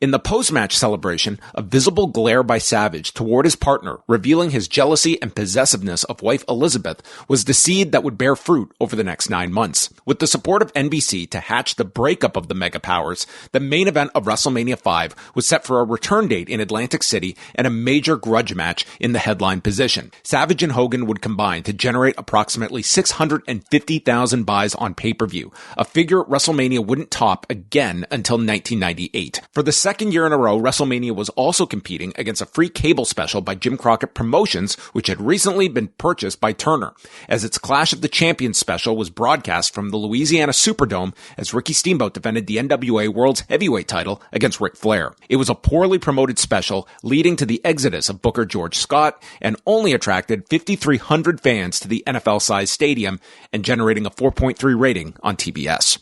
In the post-match celebration, a visible glare by Savage toward his partner, revealing his jealousy and possessiveness of wife Elizabeth, was the seed that would bear fruit over the next 9 months. With the support of NBC to hatch the breakup of the Mega Powers, the main event of WrestleMania 5 was set for a return date in Atlantic City and a major grudge match in the headline position. Savage and Hogan would combine to generate approximately 650,000 buys on pay-per-view, a figure WrestleMania wouldn't top again until 1998. For the second year in a row, WrestleMania was also competing against a free cable special by Jim Crockett Promotions, which had recently been purchased by Turner, as its Clash of the Champions special was broadcast from the Louisiana Superdome as Ricky Steamboat defended the NWA World's Heavyweight title against Ric Flair. It was a poorly promoted special, leading to the exodus of Booker George Scott, and only attracted 5,300 fans to the NFL-sized stadium and generating a 4.3 rating on TBS.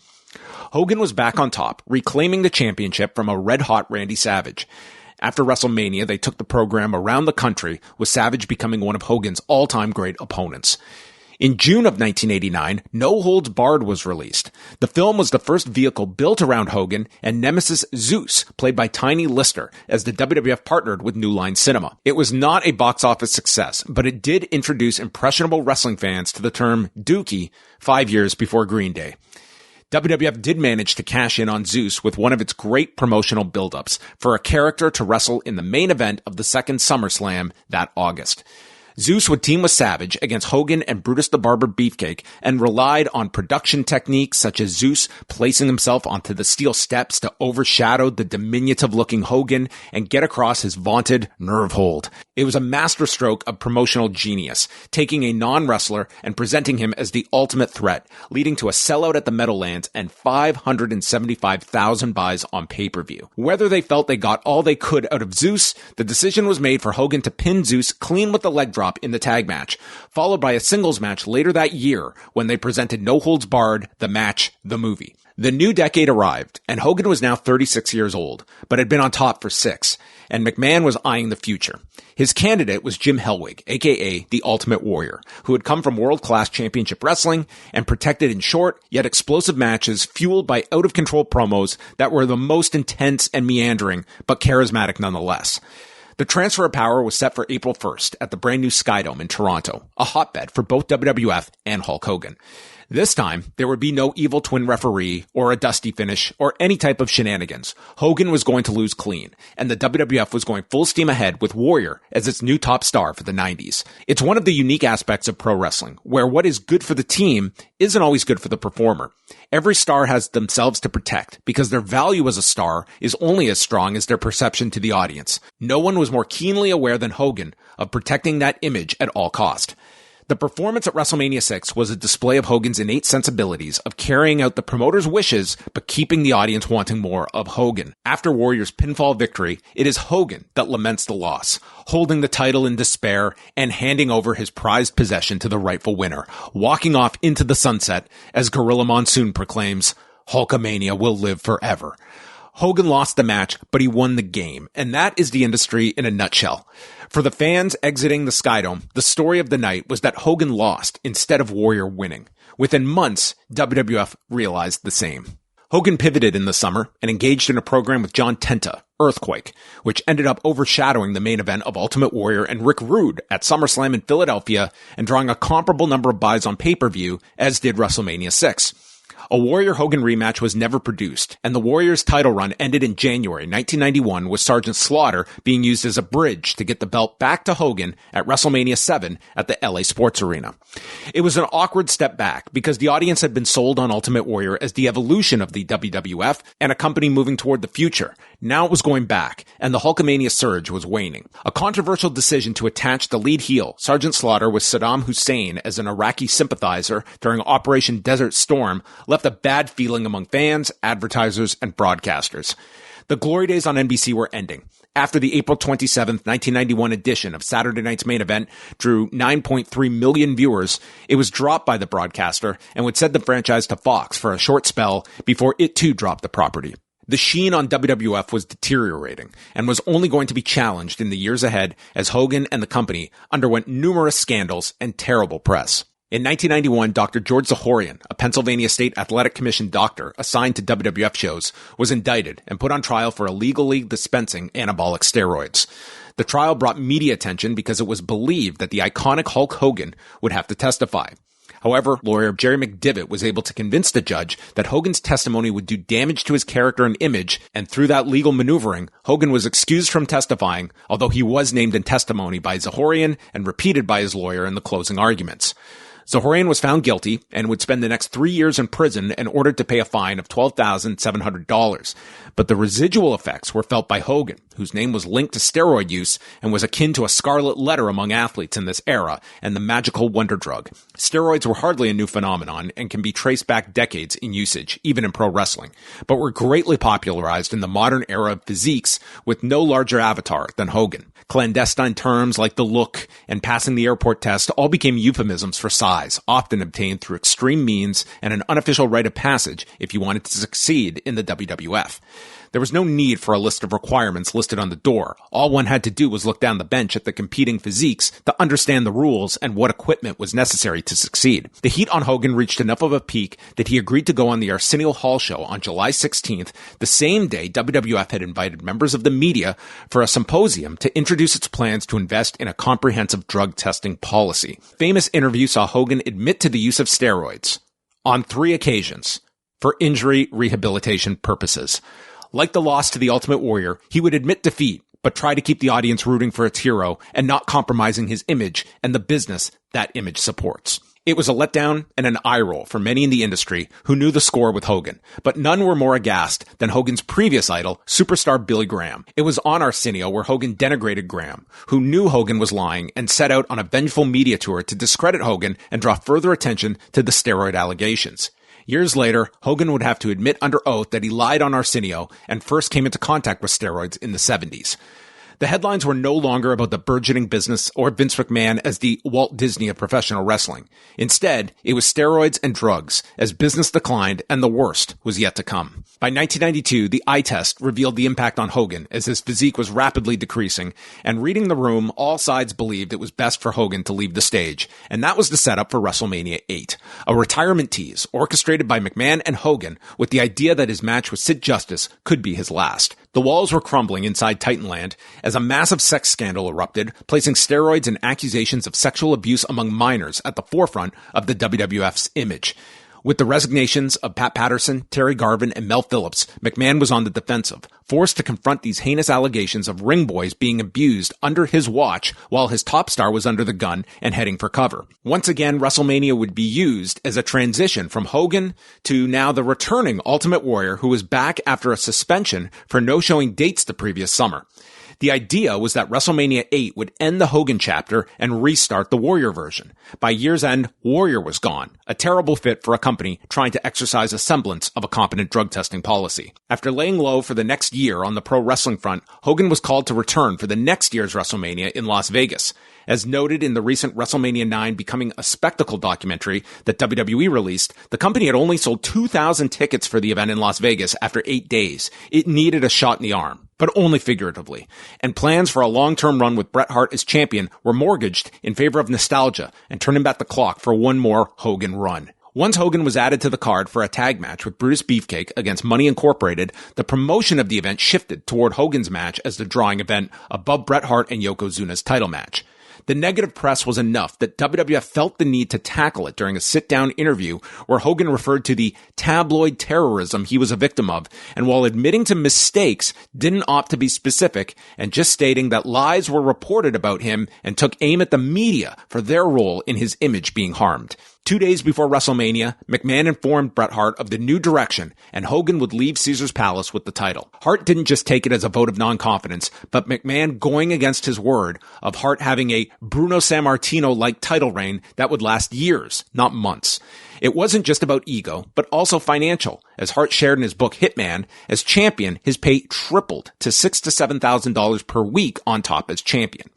Hogan was back on top, reclaiming the championship from a red-hot Randy Savage. After WrestleMania, they took the program around the country, with Savage becoming one of Hogan's all-time great opponents. In June of 1989, No Holds Barred was released. The film was the first vehicle built around Hogan and nemesis Zeus, played by Tiny Lister, as the WWF partnered with New Line Cinema. It was not a box office success, but it did introduce impressionable wrestling fans to the term Dookie 5 years before Green Day. WWF did manage to cash in on Zeus with one of its great promotional build-ups for a character to wrestle in the main event of the second SummerSlam that August. Zeus would team with Savage against Hogan and Brutus the Barber Beefcake and relied on production techniques such as Zeus placing himself onto the steel steps to overshadow the diminutive-looking Hogan and get across his vaunted nerve hold. It was a masterstroke of promotional genius, taking a non-wrestler and presenting him as the ultimate threat, leading to a sellout at the Meadowlands and 575,000 buys on pay-per-view. Whether they felt they got all they could out of Zeus, the decision was made for Hogan to pin Zeus clean with the leg drop in the tag match, followed by a singles match later that year when they presented No Holds Barred, the match, the movie. The new decade arrived, and Hogan was now 36 years old, but had been on top for 6, and McMahon was eyeing the future. His candidate was Jim Hellwig, aka The Ultimate Warrior, who had come from world-class championship wrestling and protected in short, yet explosive matches fueled by out-of-control promos that were the most intense and meandering, but charismatic nonetheless. The transfer of power was set for April 1st at the brand new Skydome in Toronto, a hotbed for both WWF and Hulk Hogan. This time, there would be no evil twin referee or a dusty finish or any type of shenanigans. Hogan was going to lose clean, and the WWF was going full steam ahead with Warrior as its new top star for the 90s. It's one of the unique aspects of pro wrestling, where what is good for the team isn't always good for the performer. Every star has themselves to protect because their value as a star is only as strong as their perception to the audience. No one was more keenly aware than Hogan of protecting that image at all cost. The performance at WrestleMania 6 was a display of Hogan's innate sensibilities of carrying out the promoter's wishes but keeping the audience wanting more of Hogan. After Warrior's pinfall victory, it is Hogan that laments the loss, holding the title in despair and handing over his prized possession to the rightful winner, walking off into the sunset as Gorilla Monsoon proclaims, "Hulkamania will live forever." Hogan lost the match, but he won the game, and that is the industry in a nutshell. For the fans exiting the Skydome, the story of the night was that Hogan lost instead of Warrior winning. Within months, WWF realized the same. Hogan pivoted in the summer and engaged in a program with John Tenta, Earthquake, which ended up overshadowing the main event of Ultimate Warrior and Rick Rude at SummerSlam in Philadelphia and drawing a comparable number of buys on pay-per-view as did WrestleMania 6. A Warrior-Hogan rematch was never produced, and the Warriors' title run ended in January 1991 with Sergeant Slaughter being used as a bridge to get the belt back to Hogan at WrestleMania 7 at the LA Sports Arena. It was an awkward step back because the audience had been sold on Ultimate Warrior as the evolution of the WWF and a company moving toward the future. Now it was going back, and the Hulkamania surge was waning. A controversial decision to attach the lead heel, Sergeant Slaughter, with Saddam Hussein as an Iraqi sympathizer during Operation Desert Storm left a bad feeling among fans, advertisers, and broadcasters. The glory days on NBC were ending. After the April 27, 1991 edition of Saturday Night's Main Event drew 9.3 million viewers, it was dropped by the broadcaster and would send the franchise to Fox for a short spell before it too dropped the property. The sheen on WWF was deteriorating and was only going to be challenged in the years ahead as Hogan and the company underwent numerous scandals and terrible press. In 1991, Dr. George Zahorian, a Pennsylvania State Athletic Commission doctor assigned to WWF shows, was indicted and put on trial for illegally dispensing anabolic steroids. The trial brought media attention because it was believed that the iconic Hulk Hogan would have to testify. However, lawyer Jerry McDivitt was able to convince the judge that Hogan's testimony would do damage to his character and image, and through that legal maneuvering, Hogan was excused from testifying, although he was named in testimony by Zahorian and repeated by his lawyer in the closing arguments. Zahorian was found guilty and would spend the next 3 years in prison and ordered to pay a fine of $12,700. But the residual effects were felt by Hogan, whose name was linked to steroid use and was akin to a scarlet letter among athletes in this era and the magical wonder drug. Steroids were hardly a new phenomenon and can be traced back decades in usage, even in pro wrestling, but were greatly popularized in the modern era of physiques with no larger avatar than Hogan. Clandestine terms like the look and passing the airport test all became euphemisms for size, often obtained through extreme means and an unofficial rite of passage if you wanted to succeed in the WWF. There was no need for a list of requirements listed on the door. All one had to do was look down the bench at the competing physiques to understand the rules and what equipment was necessary to succeed. The heat on Hogan reached enough of a peak that he agreed to go on the Arsenio Hall show on July 16th, the same day WWF had invited members of the media for a symposium to introduce its plans to invest in a comprehensive drug testing policy. Famous interview saw Hogan admit to the use of steroids on 3 occasions for injury rehabilitation purposes. Like the loss to the Ultimate Warrior, he would admit defeat, but try to keep the audience rooting for its hero and not compromising his image and the business that image supports. It was a letdown and an eye roll for many in the industry who knew the score with Hogan, but none were more aghast than Hogan's previous idol, superstar Billy Graham. It was on Arsenio where Hogan denigrated Graham, who knew Hogan was lying and set out on a vengeful media tour to discredit Hogan and draw further attention to the steroid allegations. Years later, Hogan would have to admit under oath that he lied on Arsenio and first came into contact with steroids in the 70s. The headlines were no longer about the burgeoning business or Vince McMahon as the Walt Disney of professional wrestling. Instead, it was steroids and drugs as business declined and the worst was yet to come. By 1992, the eye test revealed the impact on Hogan as his physique was rapidly decreasing, and reading the room, all sides believed it was best for Hogan to leave the stage, and that was the setup for WrestleMania 8, a retirement tease orchestrated by McMahon and Hogan with the idea that his match with Sid Justice could be his last. The walls were crumbling inside Titanland as a massive sex scandal erupted, placing steroids and accusations of sexual abuse among minors at the forefront of the WWF's image. With the resignations of Pat Patterson, Terry Garvin, and Mel Phillips, McMahon was on the defensive, forced to confront these heinous allegations of ring boys being abused under his watch while his top star was under the gun and heading for cover. Once again, WrestleMania would be used as a transition from Hogan to now the returning Ultimate Warrior, who was back after a suspension for no-showing dates the previous summer. The idea was that WrestleMania 8 would end the Hogan chapter and restart the Warrior version. By year's end, Warrior was gone, a terrible fit for a company trying to exercise a semblance of a competent drug testing policy. After laying low for the next year on the pro wrestling front, Hogan was called to return for the next year's WrestleMania in Las Vegas. As noted in the recent WrestleMania 9 Becoming a Spectacle documentary that WWE released, the company had only sold 2,000 tickets for the event in Las Vegas after 8 days. It needed a shot in the arm, but only figuratively. And plans for a long-term run with Bret Hart as champion were mortgaged in favor of nostalgia and turning back the clock for one more Hogan run. Once Hogan was added to the card for a tag match with Brutus Beefcake against Money Incorporated, the promotion of the event shifted toward Hogan's match as the drawing event above Bret Hart and Yokozuna's title match. The negative press was enough that WWF felt the need to tackle it during a sit-down interview where Hogan referred to the tabloid terrorism he was a victim of, and while admitting to mistakes, didn't opt to be specific and just stating that lies were reported about him and took aim at the media for their role in his image being harmed. 2 days before WrestleMania, McMahon informed Bret Hart of the new direction, and Hogan would leave Caesar's Palace with the title. Hart didn't just take it as a vote of non-confidence, but McMahon going against his word of Hart having a Bruno Sammartino-like title reign that would last years, not months. It wasn't just about ego, but also financial. As Hart shared in his book Hitman, as champion, his pay tripled to $6,000 to $7,000 per week on top as champion.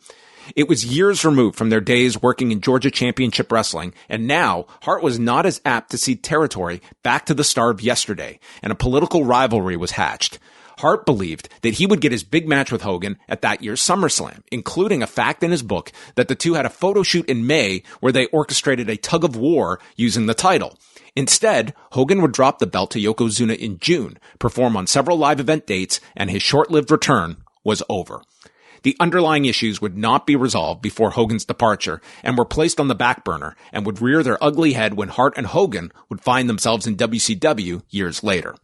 It was years removed from their days working in Georgia Championship Wrestling, and now Hart was not as apt to cede territory back to the star of yesterday, and a political rivalry was hatched. Hart believed that he would get his big match with Hogan at that year's SummerSlam, including a fact in his book that the two had a photo shoot in May where they orchestrated a tug of war using the title. Instead, Hogan would drop the belt to Yokozuna in June, perform on several live event dates, and his short-lived return was over. The underlying issues would not be resolved before Hogan's departure and were placed on the back burner and would rear their ugly head when Hart and Hogan would find themselves in WCW years later.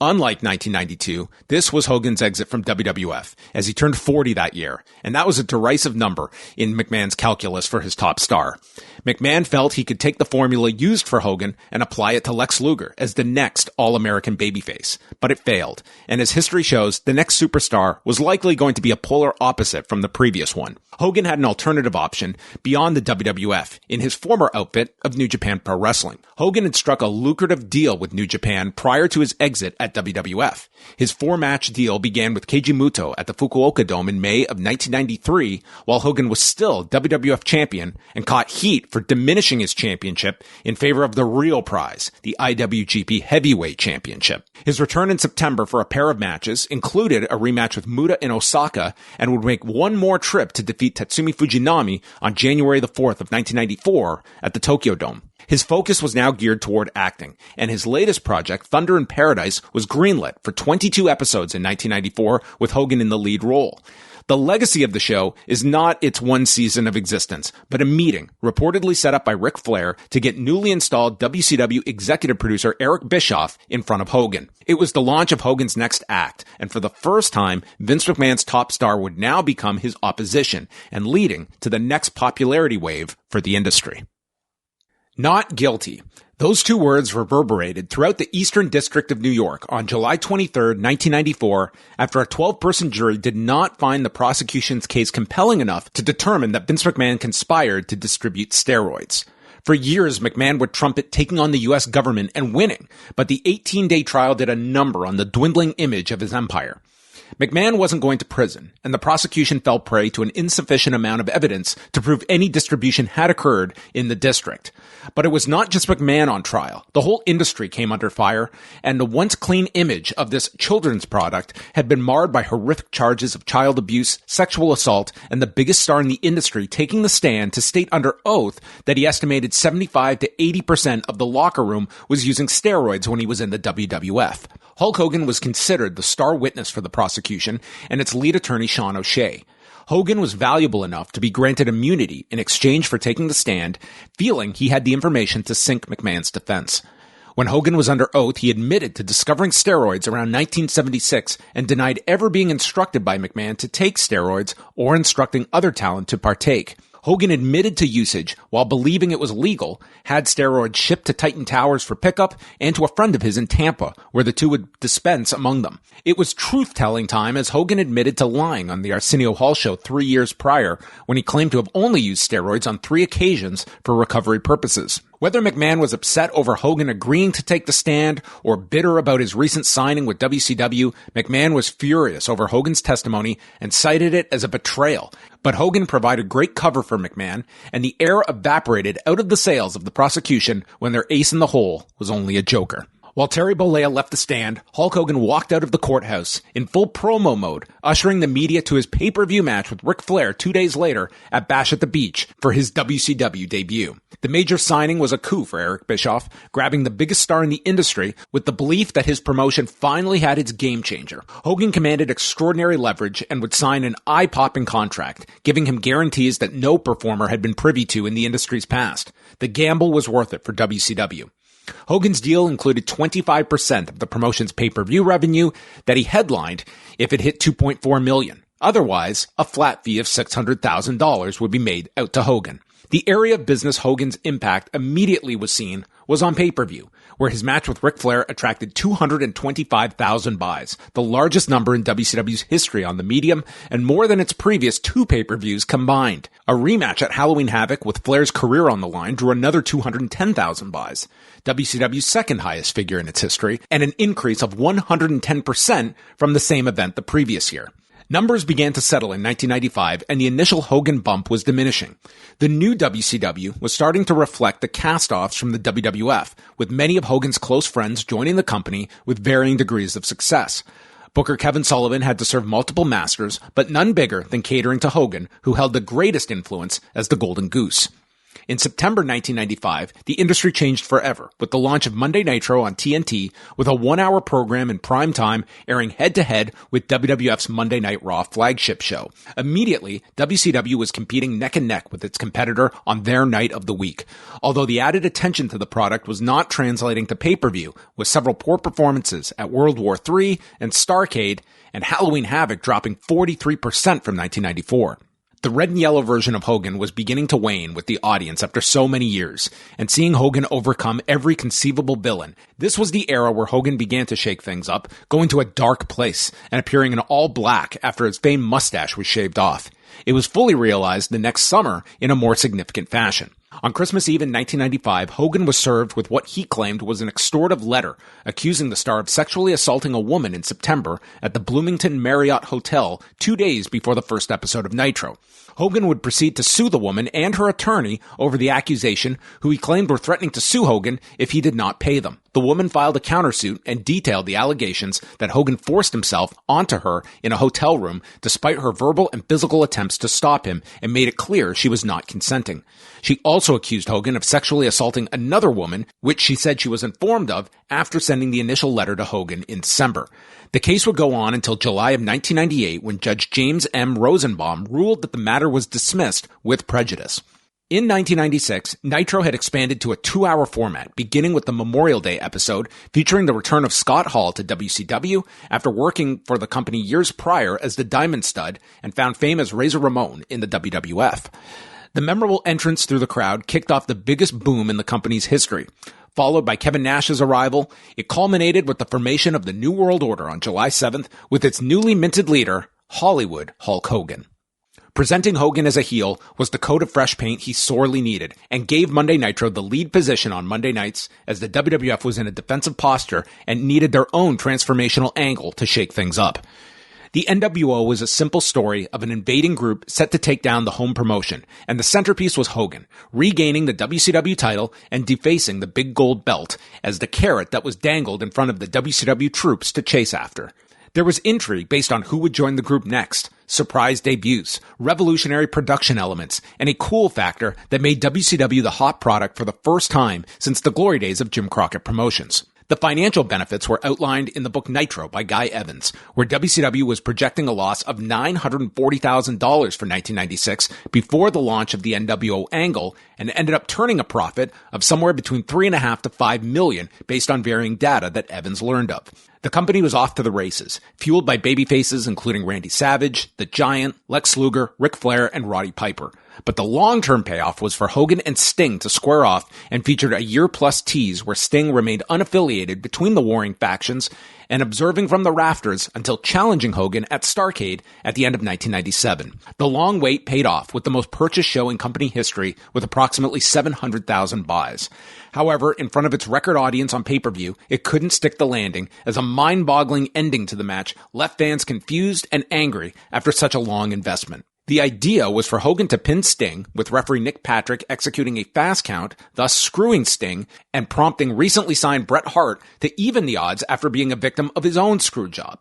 Unlike 1992, this was Hogan's exit from WWF, as he turned 40 that year, and that was a derisive number in McMahon's calculus for his top star. McMahon felt he could take the formula used for Hogan and apply it to Lex Luger as the next All-American babyface, but it failed, and as history shows, the next superstar was likely going to be a polar opposite from the previous one. Hogan had an alternative option beyond the WWF in his former outfit of New Japan Pro Wrestling. Hogan had struck a lucrative deal with New Japan prior to his exit at WWF. His 4-match deal began with Keiji Muto at the Fukuoka Dome in May of 1993, while Hogan was still WWF champion and caught heat for diminishing his championship in favor of the real prize, the IWGP Heavyweight Championship. His return in September for a pair of matches included a rematch with Muta in Osaka and would make one more trip to defeat Tatsumi Fujinami on January the 4th of 1994 at the Tokyo Dome. His focus was now geared toward acting, and his latest project, Thunder in Paradise, was greenlit for 22 episodes in 1994 with Hogan in the lead role. The legacy of the show is not its one season of existence, but a meeting reportedly set up by Ric Flair to get newly installed WCW executive producer Eric Bischoff in front of Hogan. It was the launch of Hogan's next act, and for the first time, Vince McMahon's top star would now become his opposition, and leading to the next popularity wave for the industry. Not guilty. Those two words reverberated throughout the Eastern District of New York on July 23, 1994, after a 12-person jury did not find the prosecution's case compelling enough to determine that Vince McMahon conspired to distribute steroids. For years, McMahon would trumpet taking on the U.S. government and winning, but the 18-day trial did a number on the dwindling image of his empire. McMahon wasn't going to prison, and the prosecution fell prey to an insufficient amount of evidence to prove any distribution had occurred in the district. But it was not just McMahon on trial. The whole industry came under fire, and the once clean image of this children's product had been marred by horrific charges of child abuse, sexual assault, and the biggest star in the industry taking the stand to state under oath that he estimated 75 to 80% of the locker room was using steroids when he was in the WWF. Hulk Hogan was considered the star witness for the prosecution and its lead attorney Shawn O'Shea. Hogan was valuable enough to be granted immunity in exchange for taking the stand, feeling he had the information to sink McMahon's defense. When Hogan was under oath, he admitted to discovering steroids around 1976 and denied ever being instructed by McMahon to take steroids or instructing other talent to partake. Hogan admitted to usage while believing it was legal, had steroids shipped to Titan Towers for pickup, and to a friend of his in Tampa, where the two would dispense among them. It was truth-telling time, as Hogan admitted to lying on the Arsenio Hall show 3 years prior, when he claimed to have only used steroids on 3 occasions for recovery purposes. Whether McMahon was upset over Hogan agreeing to take the stand or bitter about his recent signing with WCW, McMahon was furious over Hogan's testimony and cited it as a betrayal. But Hogan provided great cover for McMahon, and the air evaporated out of the sails of the prosecution when their ace in the hole was only a joker. While Terry Bollea left the stand, Hulk Hogan walked out of the courthouse in full promo mode, ushering the media to his pay-per-view match with Ric Flair 2 days later at Bash at the Beach for his WCW debut. The major signing was a coup for Eric Bischoff, grabbing the biggest star in the industry with the belief that his promotion finally had its game changer. Hogan commanded extraordinary leverage and would sign an eye-popping contract, giving him guarantees that no performer had been privy to in the industry's past. The gamble was worth it for WCW. Hogan's deal included 25% of the promotion's pay-per-view revenue that he headlined if it hit $2.4 million. Otherwise, a flat fee of $600,000 would be made out to Hogan. The area of business Hogan's impact immediately was seen was on pay-per-view, where his match with Ric Flair attracted 225,000 buys, the largest number in WCW's history on the medium, and more than its previous 2 pay-per-views combined. A rematch at Halloween Havoc with Flair's career on the line drew another 210,000 buys, WCW's second highest figure in its history, and an increase of 110% from the same event the previous year. Numbers began to settle in 1995, and the initial Hogan bump was diminishing. The new WCW was starting to reflect the cast-offs from the WWF, with many of Hogan's close friends joining the company with varying degrees of success. Booker Kevin Sullivan had to serve multiple masters, but none bigger than catering to Hogan, who held the greatest influence as the Golden Goose. In September 1995, the industry changed forever with the launch of Monday Nitro on TNT, with a 1-hour program in prime time airing head-to-head with WWF's Monday Night Raw flagship show. Immediately, WCW was competing neck and neck with its competitor on their night of the week, although the added attention to the product was not translating to pay-per-view, with several poor performances at World War III and Starrcade, and Halloween Havoc dropping 43% from 1994. The red and yellow version of Hogan was beginning to wane with the audience after so many years, and seeing Hogan overcome every conceivable villain. This was the era where Hogan began to shake things up, going to a dark place, and appearing in all black after his famed mustache was shaved off. It was fully realized the next summer in a more significant fashion. On Christmas Eve in 1995, Hogan was served with what he claimed was an extortive letter accusing the star of sexually assaulting a woman in September at the Bloomington Marriott Hotel 2 days before the first episode of Nitro. Hogan would proceed to sue the woman and her attorney over the accusation, who he claimed were threatening to sue Hogan if he did not pay them. The woman filed a countersuit and detailed the allegations that Hogan forced himself onto her in a hotel room despite her verbal and physical attempts to stop him, and made it clear she was not consenting. She also accused Hogan of sexually assaulting another woman, which she said she was informed of after sending the initial letter to Hogan in December. The case would go on until July of 1998, when Judge James M. Rosenbaum ruled that the matter was dismissed with prejudice. In 1996, Nitro had expanded to a 2-hour format, beginning with the Memorial Day episode featuring the return of Scott Hall to WCW after working for the company years prior as the Diamond Stud and found fame as Razor Ramon in the WWF. The memorable entrance through the crowd kicked off the biggest boom in the company's history. Followed by Kevin Nash's arrival, it culminated with the formation of the New World Order on July 7th with its newly minted leader, Hollywood Hulk Hogan. Presenting Hogan as a heel was the coat of fresh paint he sorely needed, and gave Monday Nitro the lead position on Monday nights, as the WWF was in a defensive posture and needed their own transformational angle to shake things up. The NWO was a simple story of an invading group set to take down the home promotion, and the centerpiece was Hogan, regaining the WCW title and defacing the big gold belt as the carrot that was dangled in front of the WCW troops to chase after. There was intrigue based on who would join the group next, surprise debuts, revolutionary production elements, and a cool factor that made WCW the hot product for the first time since the glory days of Jim Crockett Promotions. The financial benefits were outlined in the book Nitro by Guy Evans, where WCW was projecting a loss of $940,000 for 1996 before the launch of the NWO angle, and ended up turning a profit of somewhere between $3.5 to $5 million based on varying data that Evans learned of. The company was off to the races, fueled by babyfaces including Randy Savage, The Giant, Lex Luger, Ric Flair, and Roddy Piper. But the long-term payoff was for Hogan and Sting to square off and featured a year-plus tease where Sting remained unaffiliated between the warring factions and observing from the rafters until challenging Hogan at Starrcade at the end of 1997. The long wait paid off with the most purchased show in company history with approximately 700,000 buys. However, in front of its record audience on pay-per-view, it couldn't stick the landing as a mind-boggling ending to the match left fans confused and angry after such a long investment. The idea was for Hogan to pin Sting, with referee Nick Patrick executing a fast count, thus screwing Sting and prompting recently signed Bret Hart to even the odds after being a victim of his own screw job.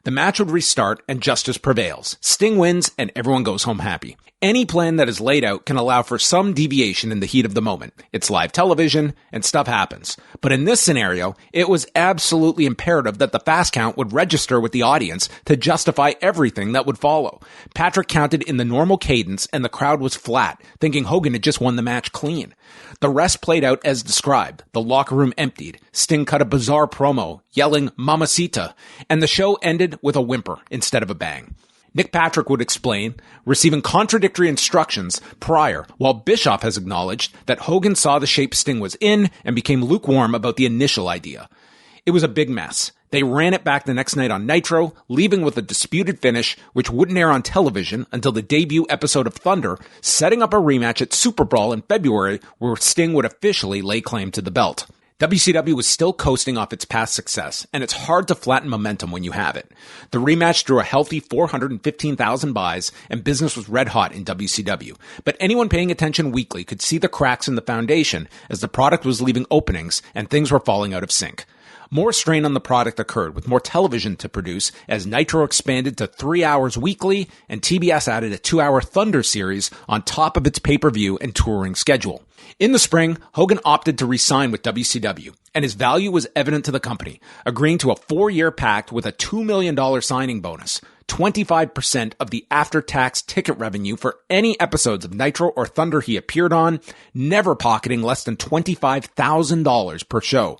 The match would restart and justice prevails. Sting wins and everyone goes home happy. Any plan that is laid out can allow for some deviation in the heat of the moment. It's live television and stuff happens. But in this scenario, it was absolutely imperative that the fast count would register with the audience to justify everything that would follow. Patrick counted in the normal cadence and the crowd was flat, thinking Hogan had just won the match clean. The rest played out as described. The locker room emptied. Sting cut a bizarre promo, yelling "Mamacita," and the show ended with a whimper instead of a bang. Nick Patrick would explain, receiving contradictory instructions prior, while Bischoff has acknowledged that Hogan saw the shape Sting was in and became lukewarm about the initial idea. It was a big mess. They ran it back the next night on Nitro, leaving with a disputed finish, which wouldn't air on television until the debut episode of Thunder, setting up a rematch at Super Brawl in February, where Sting would officially lay claim to the belt. WCW was still coasting off its past success, and it's hard to flatten momentum when you have it. The rematch drew a healthy 415,000 buys, and business was red hot in WCW. But anyone paying attention weekly could see the cracks in the foundation as the product was leaving openings and things were falling out of sync. More strain on the product occurred with more television to produce as Nitro expanded to 3 hours weekly and TBS added a 2-hour Thunder series on top of its pay-per-view and touring schedule. In the spring, Hogan opted to re-sign with WCW, and his value was evident to the company, agreeing to a 4-year pact with a $2 million signing bonus, 25% of the after-tax ticket revenue for any episodes of Nitro or Thunder he appeared on, never pocketing less than $25,000 per show,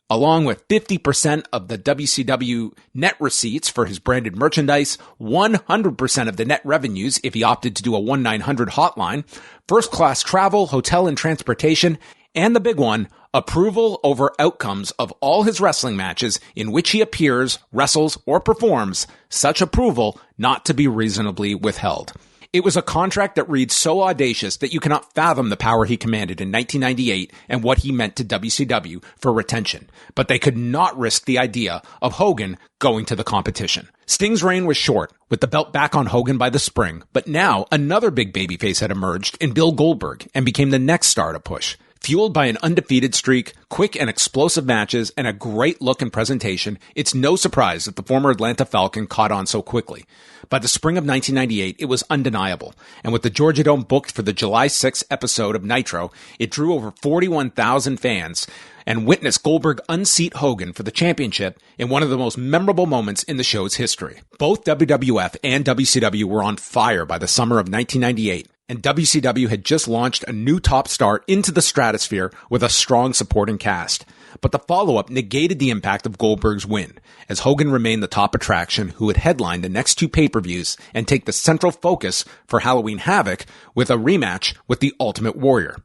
along with 50% of the WCW net receipts for his branded merchandise, 100% of the net revenues if he opted to do a 1-900 hotline, first-class travel, hotel, and transportation, and the big one, approval over outcomes of all his wrestling matches in which he appears, wrestles, or performs, such approval not to be reasonably withheld. It was a contract that reads so audacious that you cannot fathom the power he commanded in 1998 and what he meant to WCW for retention. But they could not risk the idea of Hogan going to the competition. Sting's reign was short, with the belt back on Hogan by the spring, but now another big babyface had emerged in Bill Goldberg and became the next star to push. Fueled by an undefeated streak, quick and explosive matches, and a great look and presentation, it's no surprise that the former Atlanta Falcon caught on so quickly. By the spring of 1998, it was undeniable, and with the Georgia Dome booked for the July 6th episode of Nitro, it drew over 41,000 fans and witnessed Goldberg unseat Hogan for the championship in one of the most memorable moments in the show's history. Both WWF and WCW were on fire by the summer of 1998. And WCW had just launched a new top star into the stratosphere with a strong supporting cast. But the follow-up negated the impact of Goldberg's win, as Hogan remained the top attraction who would headline the next 2 pay-per-views and take the central focus for Halloween Havoc with a rematch with the Ultimate Warrior.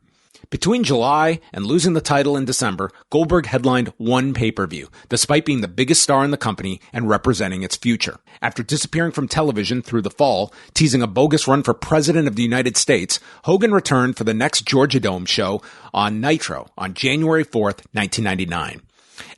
Between July and losing the title in December, Goldberg headlined 1 pay-per-view, despite being the biggest star in the company and representing its future. After disappearing from television through the fall, teasing a bogus run for President of the United States, Hogan returned for the next Georgia Dome show on Nitro on January 4th, 1999.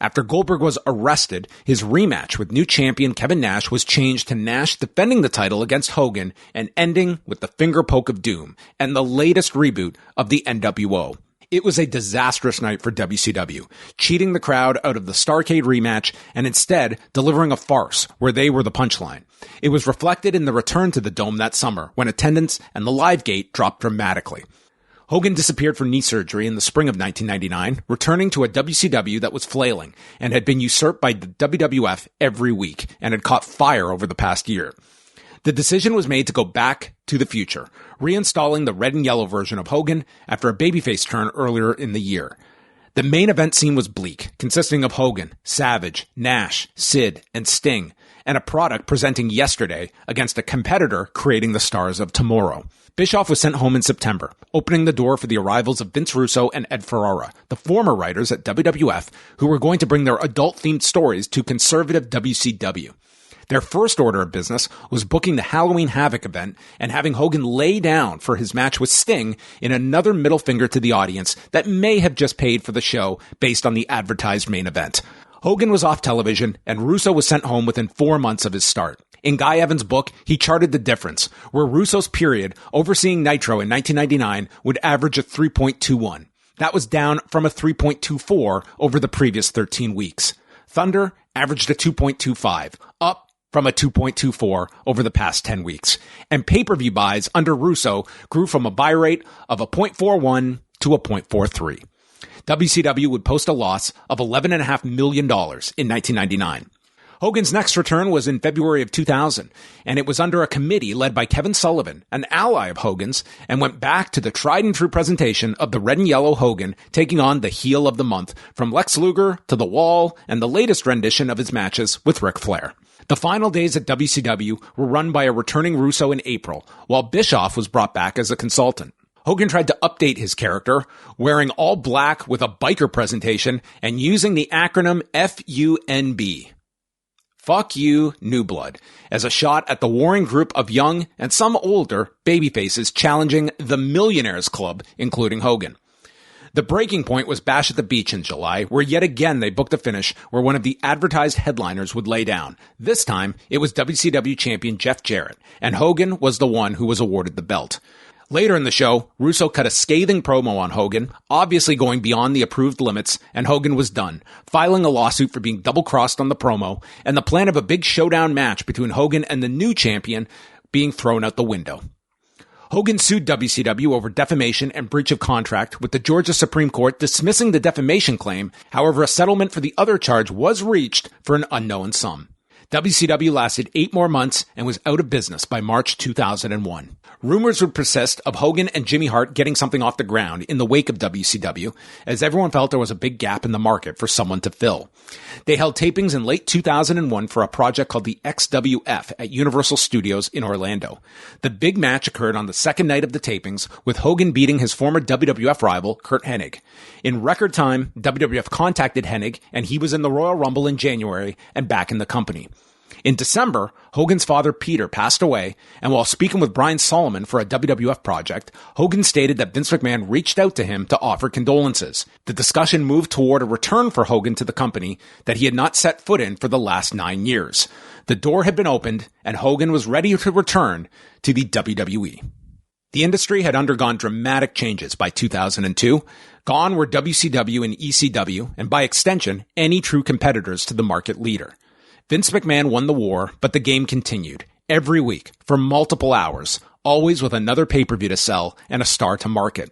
After Goldberg was arrested, his rematch with new champion Kevin Nash was changed to Nash defending the title against Hogan and ending with the finger poke of doom and the latest reboot of the NWO. It was a disastrous night for WCW, cheating the crowd out of the Starrcade rematch and instead delivering a farce where they were the punchline. It was reflected in the return to the Dome that summer when attendance and the live gate dropped dramatically. Hogan disappeared for knee surgery in the spring of 1999, returning to a WCW that was flailing and had been usurped by the WWF every week and had caught fire over the past year. The decision was made to go back to the future, reinstalling the red and yellow version of Hogan after a babyface turn earlier in the year. The main event scene was bleak, consisting of Hogan, Savage, Nash, Sid, and Sting, and a product presenting yesterday against a competitor creating the stars of tomorrow. Bischoff was sent home in September, opening the door for the arrivals of Vince Russo and Ed Ferrara, the former writers at WWF, who were going to bring their adult-themed stories to conservative WCW. Their first order of business was booking the Halloween Havoc event and having Hogan lay down for his match with Sting in another middle finger to the audience that may have just paid for the show based on the advertised main event. Hogan was off television, and Russo was sent home within 4 months of his start. In Guy Evans' book, he charted the difference, where Russo's period overseeing Nitro in 1999 would average a 3.21. That was down from a 3.24 over the previous 13 weeks. Thunder averaged a 2.25, up from a 2.24 over the past 10 weeks. And pay-per-view buys under Russo grew from a buy rate of a 0.41 to a 0.43. WCW would post a loss of $11.5 million in 1999. Hogan's next return was in February of 2000, and it was under a committee led by Kevin Sullivan, an ally of Hogan's, and went back to the tried-and-true presentation of the red and yellow Hogan taking on the heel of the month, from Lex Luger to The Wall and the latest rendition of his matches with Ric Flair. The final days at WCW were run by a returning Russo in April, while Bischoff was brought back as a consultant. Hogan tried to update his character, wearing all black with a biker presentation and using the acronym FUNB. Fuck You, New Blood, as a shot at the warring group of young and some older babyfaces challenging the Millionaires Club, including Hogan. The breaking point was Bash at the Beach in July, where yet again they booked a finish where one of the advertised headliners would lay down. This time, it was WCW champion Jeff Jarrett, and Hogan was the one who was awarded the belt. Later in the show, Russo cut a scathing promo on Hogan, obviously going beyond the approved limits, and Hogan was done, filing a lawsuit for being double-crossed on the promo, and the plan of a big showdown match between Hogan and the new champion being thrown out the window. Hogan sued WCW over defamation and breach of contract, with the Georgia Supreme Court dismissing the defamation claim. However, a settlement for the other charge was reached for an unknown sum. WCW lasted 8 more months and was out of business by March 2001. Rumors would persist of Hogan and Jimmy Hart getting something off the ground in the wake of WCW, as everyone felt there was a big gap in the market for someone to fill. They held tapings in late 2001 for a project called the XWF at Universal Studios in Orlando. The big match occurred on the second night of the tapings, with Hogan beating his former WWF rival, Curt Hennig. In record time, WWF contacted Hennig, and he was in the Royal Rumble in January and back in the company. In December, Hogan's father, Peter, passed away, and while speaking with Brian Solomon for a WWF project, Hogan stated that Vince McMahon reached out to him to offer condolences. The discussion moved toward a return for Hogan to the company that he had not set foot in for the last 9 years. The door had been opened, and Hogan was ready to return to the WWE. The industry had undergone dramatic changes by 2002. Gone were WCW and ECW, and by extension, any true competitors to the market leader. Vince McMahon won the war, but the game continued, every week, for multiple hours, always with another pay-per-view to sell and a star to market.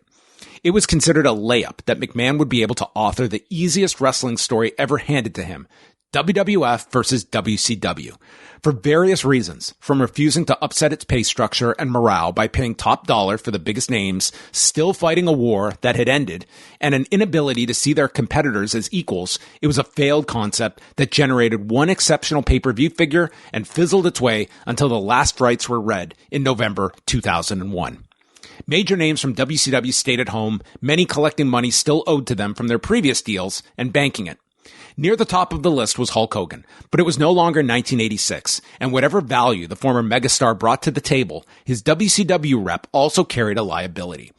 It was considered a layup that McMahon would be able to author the easiest wrestling story ever handed to him, WWF versus WCW, for various reasons, from refusing to upset its pay structure and morale by paying top dollar for the biggest names, still fighting a war that had ended, and an inability to see their competitors as equals. It was a failed concept that generated one exceptional pay-per-view figure and fizzled its way until the last rights were read in November 2001. Major names from WCW stayed at home, many collecting money still owed to them from their previous deals and banking it. Near the top of the list was Hulk Hogan, but it was no longer 1986, and whatever value the former megastar brought to the table, his WCW rep also carried a liability.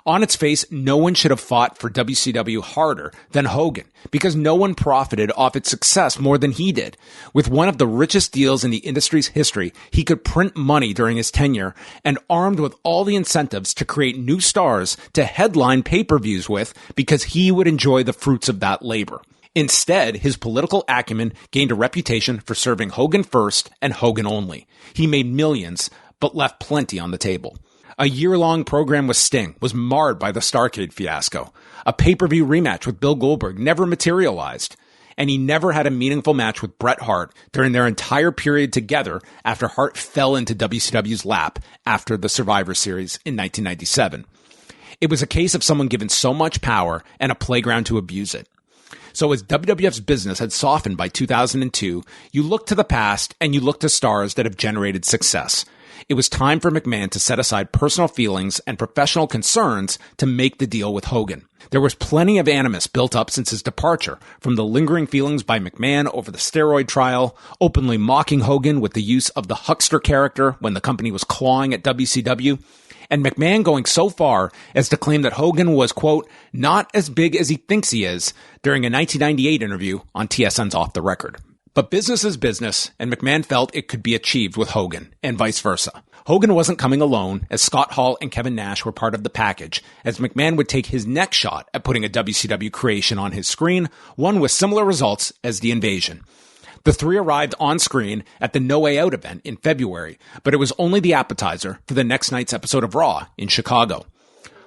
On its face, no one should have fought for WCW harder than Hogan, because no one profited off its success more than he did. With one of the richest deals in the industry's history, he could print money during his tenure, and armed with all the incentives to create new stars to headline pay-per-views with, because he would enjoy the fruits of that labor. Instead, his political acumen gained a reputation for serving Hogan first and Hogan only. He made millions, but left plenty on the table. A year-long program with Sting was marred by the Starrcade fiasco. A pay-per-view rematch with Bill Goldberg never materialized. And he never had a meaningful match with Bret Hart during their entire period together after Hart fell into WCW's lap after the Survivor Series in 1997. It was a case of someone given so much power and a playground to abuse it. So as WWF's business had softened by 2002, you look to the past and you look to stars that have generated success. It was time for McMahon to set aside personal feelings and professional concerns to make the deal with Hogan. There was plenty of animus built up since his departure, from the lingering feelings by McMahon over the steroid trial, openly mocking Hogan with the use of the huckster character when the company was clawing at WCW, and McMahon going so far as to claim that Hogan was, quote, not as big as he thinks he is during a 1998 interview on TSN's Off the Record. But business is business, and McMahon felt it could be achieved with Hogan, and vice versa. Hogan wasn't coming alone, as Scott Hall and Kevin Nash were part of the package, as McMahon would take his next shot at putting a WCW creation on his screen, one with similar results as The Invasion. The three arrived on screen at the No Way Out event in February, but it was only the appetizer for the next night's episode of Raw in Chicago.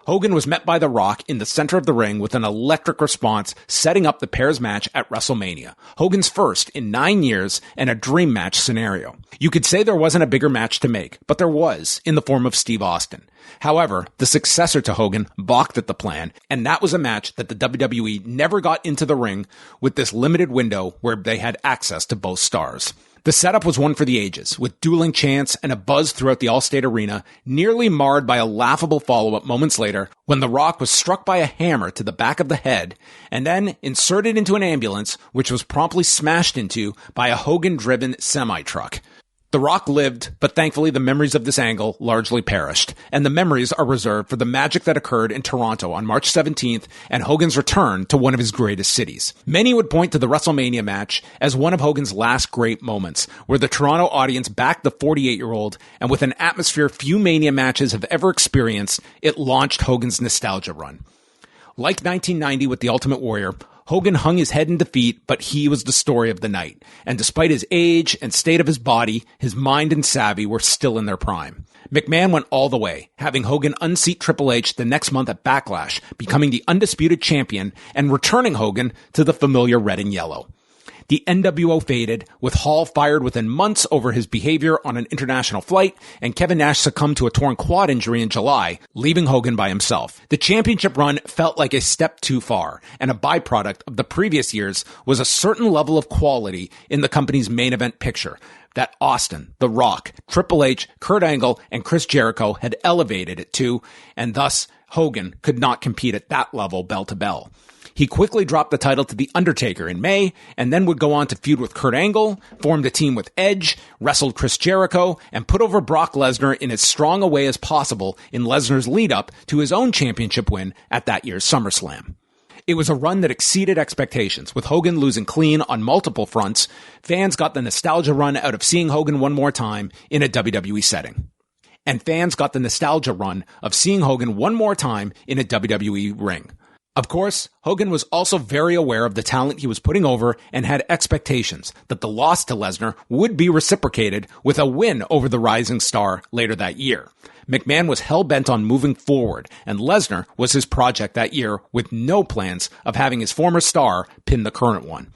Hogan was met by The Rock in the center of the ring with an electric response, setting up the pair's match at WrestleMania. Hogan's first in 9 years and a dream match scenario. You could say there wasn't a bigger match to make, but there was, in the form of Steve Austin. However, the successor to Hogan balked at the plan, and that was a match that the WWE never got into the ring with this limited window where they had access to both stars. The setup was one for the ages, with dueling chants and a buzz throughout the Allstate Arena, nearly marred by a laughable follow-up moments later when The Rock was struck by a hammer to the back of the head and then inserted into an ambulance, which was promptly smashed into by a Hogan-driven semi-truck. The Rock lived, but thankfully the memories of this angle largely perished, and the memories are reserved for the magic that occurred in Toronto on March 17th and Hogan's return to one of his greatest cities. Many would point to the WrestleMania match as one of Hogan's last great moments, where the Toronto audience backed the 48-year-old, and with an atmosphere few Mania matches have ever experienced, it launched Hogan's nostalgia run. Like 1990 with The Ultimate Warrior, Hogan hung his head in defeat, but he was the story of the night. And despite his age and state of his body, his mind and savvy were still in their prime. McMahon went all the way, having Hogan unseat Triple H the next month at Backlash, becoming the undisputed champion and returning Hogan to the familiar red and yellow. The NWO faded, with Hall fired within months over his behavior on an international flight, and Kevin Nash succumbed to a torn quad injury in July, leaving Hogan by himself. The championship run felt like a step too far, and a byproduct of the previous years was a certain level of quality in the company's main event picture that Austin, The Rock, Triple H, Kurt Angle, and Chris Jericho had elevated it to, and thus Hogan could not compete at that level bell to bell. He quickly dropped the title to The Undertaker in May, and then would go on to feud with Kurt Angle, formed a team with Edge, wrestled Chris Jericho, and put over Brock Lesnar in as strong a way as possible in Lesnar's lead-up to his own championship win at that year's SummerSlam. It was a run that exceeded expectations, with Hogan losing clean on multiple fronts. Fans got the nostalgia run out of seeing Hogan one more time in a WWE setting. And fans got the nostalgia run of seeing Hogan one more time in a WWE ring. Of course, Hogan was also very aware of the talent he was putting over and had expectations that the loss to Lesnar would be reciprocated with a win over the rising star later that year. McMahon was hell-bent on moving forward, and Lesnar was his project that year with no plans of having his former star pin the current one.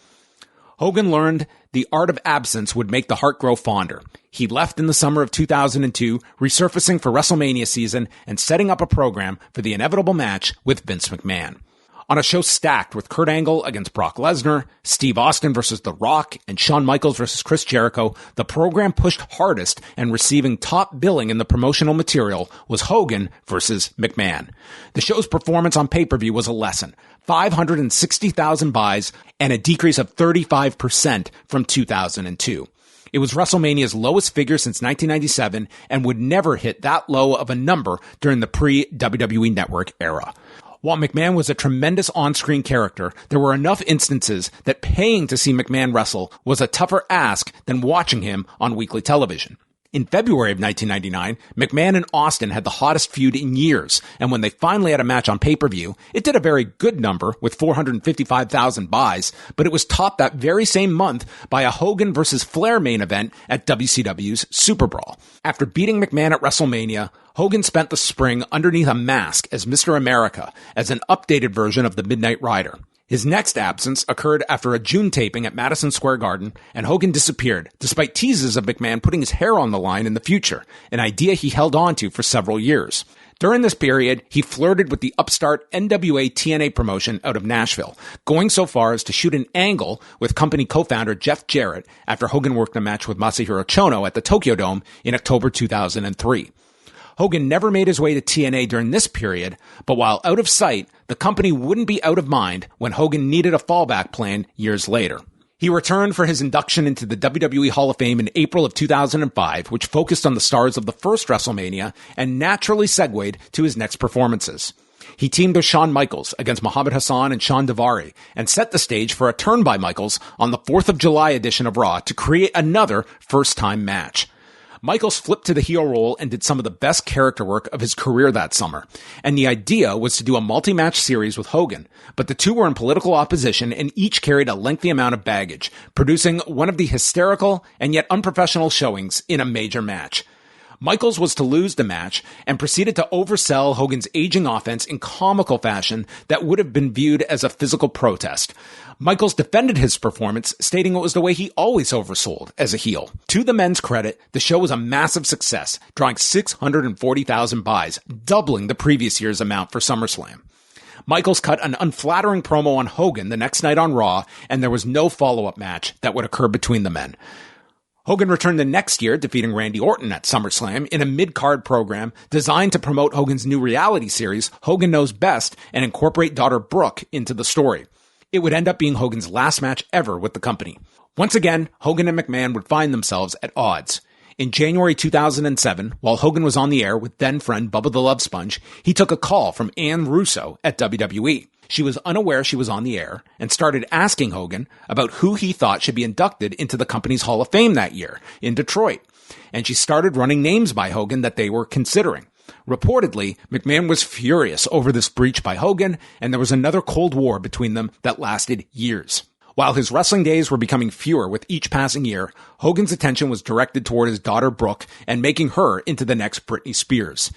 Hogan learned the art of absence would make the heart grow fonder. He left in the summer of 2002, resurfacing for WrestleMania season and setting up a program for the inevitable match with Vince McMahon. On a show stacked with Kurt Angle against Brock Lesnar, Steve Austin versus The Rock, and Shawn Michaels versus Chris Jericho, the program pushed hardest and receiving top billing in the promotional material was Hogan versus McMahon. The show's performance on pay-per-view was a lesson. 560,000 buys and a decrease of 35% from 2002. It was WrestleMania's lowest figure since 1997 and would never hit that low of a number during the pre-WWE Network era. While McMahon was a tremendous on-screen character, there were enough instances that paying to see McMahon wrestle was a tougher ask than watching him on weekly television. In February of 1999, McMahon and Austin had the hottest feud in years, and when they finally had a match on pay-per-view, it did a very good number with 455,000 buys, but it was topped that very same month by a Hogan versus Flair main event at WCW's Super Brawl. After beating McMahon at WrestleMania, Hogan spent the spring underneath a mask as Mr. America, as an updated version of the Midnight Rider. His next absence occurred after a June taping at Madison Square Garden, and Hogan disappeared, despite teases of McMahon putting his hair on the line in the future, an idea he held on to for several years. During this period, he flirted with the upstart NWA TNA promotion out of Nashville, going so far as to shoot an angle with company co-founder Jeff Jarrett after Hogan worked a match with Masahiro Chono at the Tokyo Dome in October 2003. Hogan never made his way to TNA during this period, but while out of sight, the company wouldn't be out of mind when Hogan needed a fallback plan years later. He returned for his induction into the WWE Hall of Fame in April of 2005, which focused on the stars of the first WrestleMania and naturally segued to his next performances. He teamed with Shawn Michaels against Muhammad Hassan and Shawn Daivari and set the stage for a turn by Michaels on the 4th of July edition of Raw to create another first-time match. Michaels flipped to the heel role and did some of the best character work of his career that summer. And the idea was to do a multi-match series with Hogan, but the two were in political opposition and each carried a lengthy amount of baggage, producing one of the hysterical and yet unprofessional showings in a major match. Michaels was to lose the match and proceeded to oversell Hogan's aging offense in comical fashion that would have been viewed as a physical protest. Michaels defended his performance, stating it was the way he always oversold as a heel. To the men's credit, the show was a massive success, drawing 640,000 buys, doubling the previous year's amount for SummerSlam. Michaels cut an unflattering promo on Hogan the next night on Raw, and there was no follow-up match that would occur between the men. Hogan returned the next year, defeating Randy Orton at SummerSlam in a mid-card program designed to promote Hogan's new reality series, Hogan Knows Best, and incorporate daughter Brooke into the story. It would end up being Hogan's last match ever with the company. Once again, Hogan and McMahon would find themselves at odds. In January 2007, while Hogan was on the air with then-friend Bubba the Love Sponge, he took a call from Ann Russo at WWE. She was unaware she was on the air and started asking Hogan about who he thought should be inducted into the company's Hall of Fame that year in Detroit. And she started running names by Hogan that they were considering. Reportedly, McMahon was furious over this breach by Hogan, and there was another Cold War between them that lasted years. While his wrestling days were becoming fewer with each passing year, Hogan's attention was directed toward his daughter Brooke and making her into the next Britney Spears.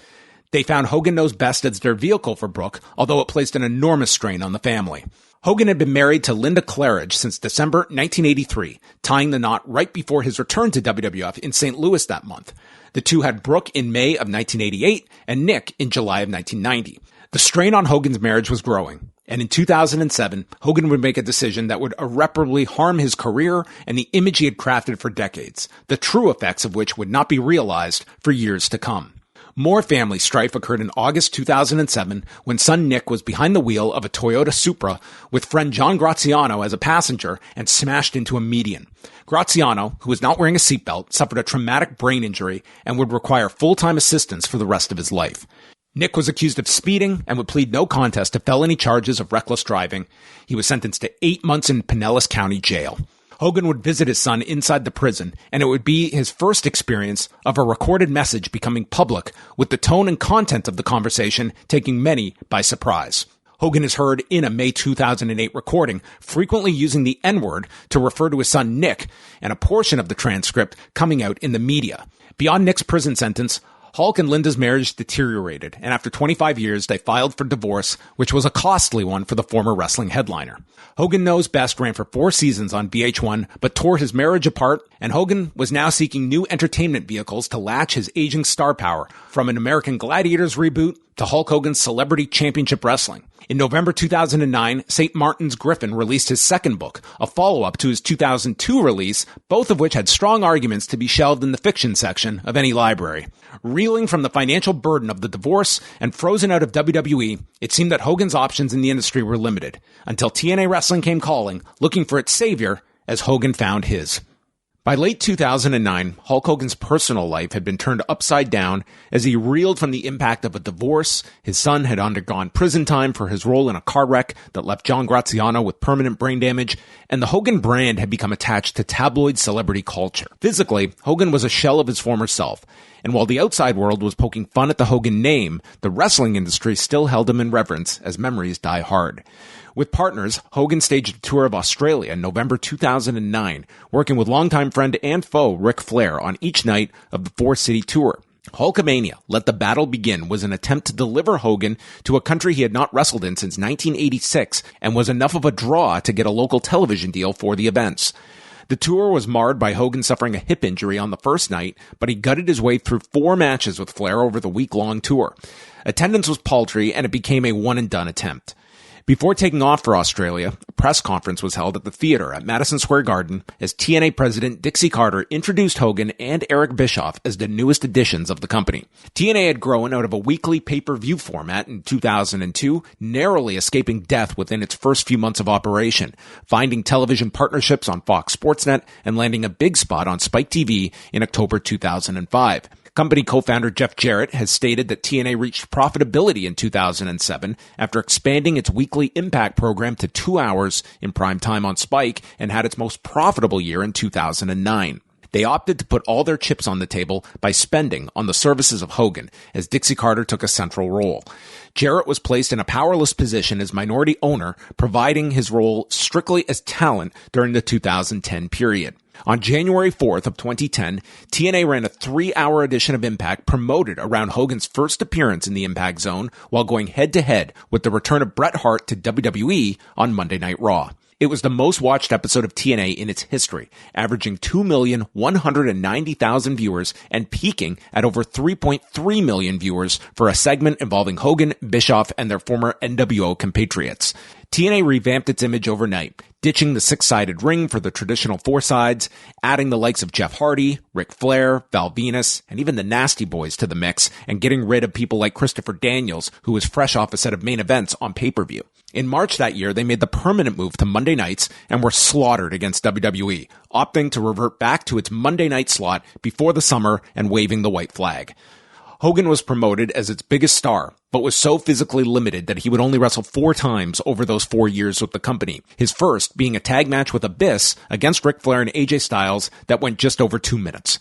They found Hogan Knows Best as their vehicle for Brooke, although it placed an enormous strain on the family. Hogan had been married to Linda Claridge since December 1983, tying the knot right before his return to WWF in St. Louis that month. The two had Brooke in May of 1988 and Nick in July of 1990. The strain on Hogan's marriage was growing, and in 2007, Hogan would make a decision that would irreparably harm his career and the image he had crafted for decades, the true effects of which would not be realized for years to come. More family strife occurred in August 2007 when son Nick was behind the wheel of a Toyota Supra with friend John Graziano as a passenger and smashed into a median. Graziano, who was not wearing a seatbelt, suffered a traumatic brain injury and would require full-time assistance for the rest of his life. Nick was accused of speeding and would plead no contest to felony charges of reckless driving. He was sentenced to 8 months in Pinellas County Jail. Hogan would visit his son inside the prison, and it would be his first experience of a recorded message becoming public, with the tone and content of the conversation taking many by surprise. Hogan is heard in a May 2008 recording, frequently using the N-word to refer to his son Nick, and a portion of the transcript coming out in the media. Beyond Nick's prison sentence, Hulk and Linda's marriage deteriorated, and after 25 years, they filed for divorce, which was a costly one for the former wrestling headliner. Hogan Knows Best ran for 4 seasons on VH1, but tore his marriage apart, and Hogan was now seeking new entertainment vehicles to latch his aging star power, from an American Gladiators reboot to Hulk Hogan's Celebrity Championship Wrestling. In November 2009, St. Martin's Griffin released his second book, a follow-up to his 2002 release, both of which had strong arguments to be shelved in the fiction section of any library. Reeling from the financial burden of the divorce and frozen out of WWE, it seemed that Hogan's options in the industry were limited, until TNA Wrestling came calling, looking for its savior, as Hogan found his. By late 2009, Hulk Hogan's personal life had been turned upside down as he reeled from the impact of a divorce. His son had undergone prison time for his role in a car wreck that left John Graziano with permanent brain damage, and the Hogan brand had become attached to tabloid celebrity culture. Physically, Hogan was a shell of his former self, and while the outside world was poking fun at the Hogan name, the wrestling industry still held him in reverence as memories die hard. With partners, Hogan staged a tour of Australia in November 2009, working with longtime friend and foe Ric Flair on each night of the four-city tour. Hulkamania, Let the Battle Begin, was an attempt to deliver Hogan to a country he had not wrestled in since 1986 and was enough of a draw to get a local television deal for the events. The tour was marred by Hogan suffering a hip injury on the first night, but he gutted his way through 4 matches with Flair over the week-long tour. Attendance was paltry, and it became a one-and-done attempt. Before taking off for Australia, a press conference was held at the theater at Madison Square Garden as TNA president Dixie Carter introduced Hogan and Eric Bischoff as the newest additions of the company. TNA had grown out of a weekly pay-per-view format in 2002, narrowly escaping death within its first few months of operation, finding television partnerships on Fox Sportsnet and landing a big spot on Spike TV in October 2005. Company co-founder Jeff Jarrett has stated that TNA reached profitability in 2007 after expanding its weekly Impact program to 2 hours in prime time on Spike and had its most profitable year in 2009. They opted to put all their chips on the table by spending on the services of Hogan, as Dixie Carter took a central role. Jarrett was placed in a powerless position as minority owner, providing his role strictly as talent during the 2010 period. On January 4th of 2010, TNA ran a 3-hour edition of Impact promoted around Hogan's first appearance in the Impact Zone while going head-to-head with the return of Bret Hart to WWE on Monday Night Raw. It was the most watched episode of TNA in its history, averaging 2,190,000 viewers and peaking at over 3.3 million viewers for a segment involving Hogan, Bischoff, and their former NWO compatriots. TNA revamped its image overnight, ditching the 6-sided ring for the traditional 4 sides, adding the likes of Jeff Hardy, Ric Flair, Val Venus, and even the Nasty Boys to the mix, and getting rid of people like Christopher Daniels, who was fresh off a set of main events on pay-per-view. In March that year, they made the permanent move to Monday nights and were slaughtered against WWE, opting to revert back to its Monday night slot before the summer and waving the white flag. Hogan was promoted as its biggest star, but was so physically limited that he would only wrestle 4 times over those 4 years with the company, his first being a tag match with Abyss against Ric Flair and AJ Styles that went just over 2 minutes.